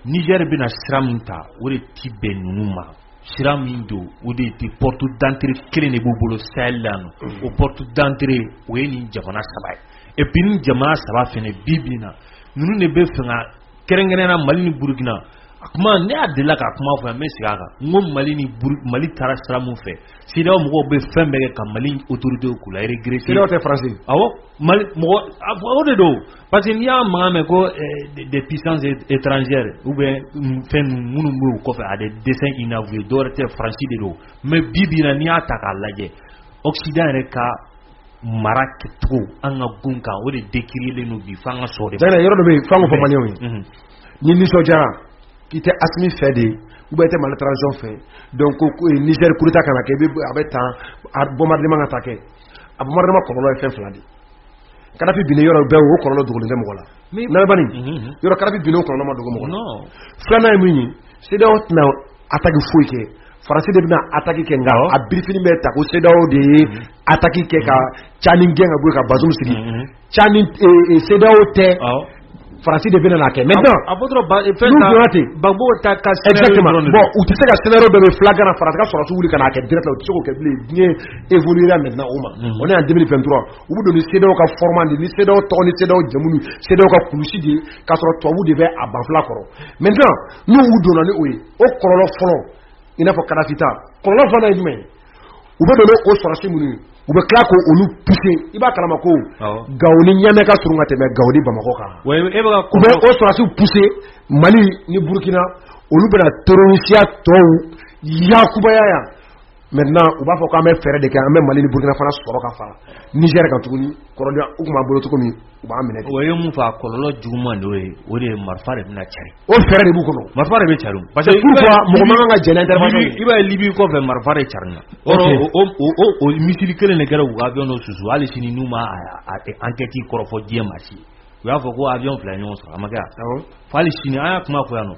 S14: Niger bɛna sira min ta o de ti bɛn ninnu ma sira min don o de tɛ porte d'entrée kelen de b'u bolo Sahel la o porte d'entrée o ye nin jamana saba ye et puis nin jamana saba fɛnɛ bi bi in na ninnu de bɛ fɛ ka kɛrɛnkɛrɛnnenya Mali ni Burkina a kuma ne y'a delila k'a kuma fɔ yan n bɛ segin a kan n ko Mali taara sira mun fɛ CEDEAO mɔgɔw bɛ fɛn bɛɛ kɛ ka Mali autorités k'u la regretter
S13: CEDEAO tɛ Faransi
S14: awɔ Mali mɔgɔ o de don parce que n'i y'a mankan mɛn ko des puissances étrangères ou bien fɛn minnu bɛ u kɔfɛ a des desseins inavoués dɔwɛrɛ tɛ Faransi de don mais bi bi in na n'i y'a ta k'a lajɛ Occident yɛrɛ ka mara kɛcogo an ka gun kan o de décrierlen don bi f'an ka sɔrɔ de.
S13: D'ailleurs yɔrɔ dɔ bɛ yen f'an k'o fɔ maliyɛnw ye ni nisɔndiyara k'i tɛ Assimi fɛ de ou bien i tɛ Mali transition fɛ donc Niger coup d'état kana kɛ a bɛ tan bombardement ka taa kɛ a bombardement kɔlɔlɔ ye fɛn fila de Kadhafi binnen yɔrɔ bɛɛ o kɔlɔlɔ dogolen tɛ mɔgɔ la Nalibani yɔrɔ Kadhafi binnen o kɔlɔlɔ ma dogo mɔgɔ la filanan ye min ye CEDEAO tɛna attaque foyi kɛ Faransi de bɛna attaque kɛ nka a birifini bɛ ta ko CEDEAO de ye attaque kɛ ka Tchani gɛn ka bɔ yen ka Bazoum sigi Tchani CEDEAO tɛ Faransi de bɛna n'a kɛ maintenant n'u donna ten exactement bon u tɛ se ka scénario dɔ bɛ flagrant Faransi ka sɔrɔsiw wuli ka n'a kɛ direct la u tɛ se k'o kɛ bilen diɲɛ évoluera maintenant o ma on est en 2023 u bɛ don ni CEDEAO ka format de ni CEDEAO tɔgɔ ni CEDEAO jamu ni CEDEAO ka kulusi de k'a sɔrɔ tubabuw de bɛ a banfula kɔrɔ maintenant n'u donna ni o ye o kɔlɔlɔ fɔlɔ i n'a fɔ Kadhafi ta kɔlɔlɔ filanan ye jumɛn ye u bɛ don o sɔrɔsi minnu u bɛ tila ko olu pousser i b'a kalama ko Gao ni Niamey ka surun ka tɛmɛ Gao ni Bamako kan u bɛ o sɔrɔsi pousser Mali ni Burkina olu bɛna terroriste tɔw yakubaya yan maintenant u b'a fɔ k'an bɛ fɛɛrɛ de kɛ an bɛ Mali ni Burkina fana sɔrɔ ka fara Niger kan tuguni kɔrɔdenya u tun b'a bolo cogo min u b'a minɛ
S14: o ye mun fɔ a kɔlɔlɔ juguman de o de ye marifa de bɛna cari
S13: o fɛɛrɛ de b'u kɔnɔ
S14: marifa de bɛ cari
S13: parce que pourquoi mɔgɔ man kan ka jɛn intervention
S14: i b'a ye Libi kɔfɛ marifa de cari na o misiri kelen de kɛra u ka avion dɔ susu hali sini n'u ma enquête kɔrɔfɔ diɲɛ ma si u y'a fɔ ko avion fila ɲɔgɔn sɔrɔ a ma kɛ fo hali sini an y'a kuma fɔ yan nɔ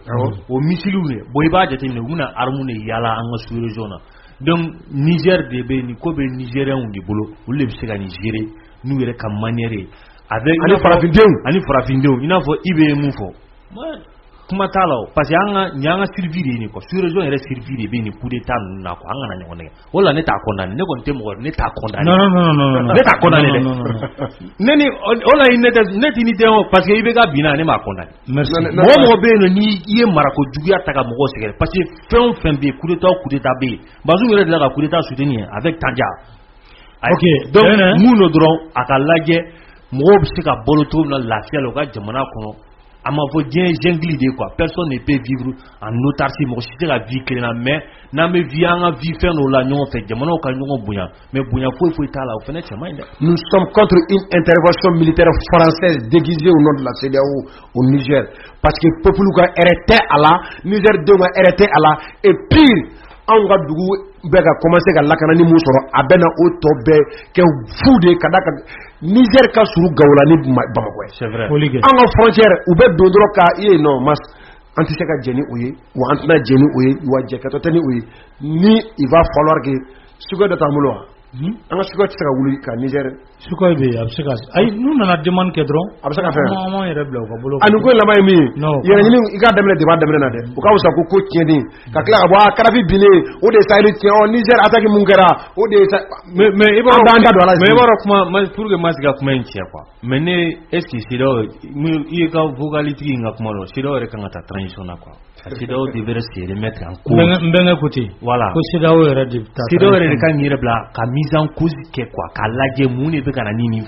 S14: o misiliw de i b'a jateminɛ u bɛna armes de yala an ka sous-région na donc Niger de bɛ nin ko bɛ Nigériens de bolo olu de bɛ se ka nin gérer n'u yɛrɛ ka manière avec ani farafindenw i n'a fɔ i bɛ mun fɔ kuma t'a la parce que nin y'an ka survie de ye nin quoi sous-région yɛrɛ survie de bɛ nin coup d'état ninnu na quoi an kana ɲɔgɔn nɛgɛ o la ne t'a condamné ne kɔni tɛ mɔgɔ ne t'a condamné
S1: non
S14: ne t'a condamné dɛ ne ni o la ne tɛ ni tɛ parce que i bɛ ka bin na ne m'a condamné mɔgɔ bɛ yen nɔ n'i ye marako juguya ta ka mɔgɔw sɛgɛrɛ parce que fɛn o fɛn bɛ yen coup d'état o coup d'état bɛ yen Bazoum yɛrɛ delila ka coup d'état soutenir avec Tandja ok donc mun do dɔrɔn a ka lajɛ mɔgɔw bɛ se ka balo cogo min na lafiya la u ka jamana kɔnɔ a ma fɔ diɲɛ jungle de quoi personne ne peut vivre en autarcie mɔgɔ si tɛ ka vie kelen na mais n'an bɛ vie an ka vie fɛn dɔw la ɲɔgɔn fɛ jamanaw ka ɲɔgɔn bonya mais bonya foyi t'a la o fana cɛ man ɲi dɛ.
S13: Nous sommes contre une intervention militaire française déguisée au nom de la CEDEAO au Niger parce que peuple ka hɛrɛ tɛ a la Niger denw ka hɛrɛ tɛ a la et pire anw ka dugu bɛ ka commencer ka lakana ni mun sɔrɔ a bɛ na o tɔ bɛɛ kɛ fu de ka da kan Niger ka surun Gao la ni Bamako ye.
S14: C'est vrai.
S13: An ka frontière u bɛ don dɔrɔn ka non mas an tɛ se ka jɛn ni o ye wa an tɛna jɛn ni o ye wa jɛkɛtɔ tɛ ni o ye ni il va falloir que suguya dɔ t'an bolo wa an ka suguya tɛ se ka wuli ka Niger
S1: suguya bɛ yen a bɛ se ka ayi n'u nana demande kɛ dɔrɔn
S13: a bɛ se ka fɛn
S1: an m'an yɛrɛ bila u ka bolo
S13: ani ko in laban ye min ye yɛrɛ ɲini i k'a daminɛ de b'a daminɛ na dɛ u ka wusa ko tiɲɛni ka tila ka bɔ Kadafi binnen o de ye Sahel tiɲɛ Niger attaque mun kɛra o de ye
S14: mais i b'a dɔn kuma pour que ma se ka kuma in tiɲɛ quoi mais ne est ce que CEDEAO i ye ka vocalité in ka kuma dɔn CEDEAO yɛrɛ kan ka taa transition na quoi CEDEAO devrait se remettre en cause
S1: n bɛ n côté
S14: voilà
S1: ko CEDEAO yɛrɛ de taa
S14: CEDEAO yɛrɛ de kan yɛrɛ bila ka mise en cause kɛ quoi ka lajɛ mun de bɛ ka na ni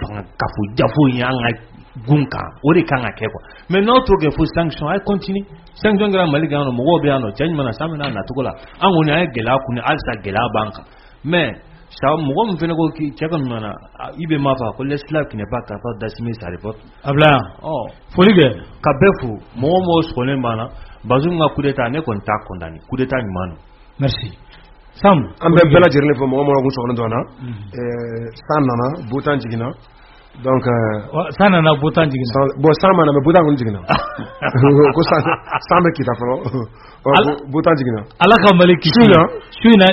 S14: fanga kafo jafo ye an ka gun kan o de kan ka kɛ quoi mais n'aw t'o kɛ fo sanction a ye continue sanction kɛra Mali kan yan nɔ mɔgɔw bɛ yan nɔ cɛ ɲuman na san bɛna nacogo la an kɔni an ye gɛlɛya kun halisa gɛlɛya b'an kan mais mɔgɔ min fɛnɛ ko cɛ ka ɲuman na i bɛ ma fɔ ko l'esclave qui n'est pas capable d'assumer sa révolte
S1: a bila yan foli kɛ
S14: ka bɛɛ fo mɔgɔ sɔgɔlen b'an na Bazoum ka coup d'état ne kɔni t'a condamné coup d'état ɲuman don
S1: merci Sam
S13: an bɛ bɛɛ lajɛlen fɔ mɔgɔ kun sɔgɔlen to an na san nana Butan jiginna donc
S1: san nana Butan jiginna
S13: bon san mana mais Butan kun jiginna ko san bɛ kita fɔlɔ Butan jiginna
S1: Ala ka Mali kisi su in na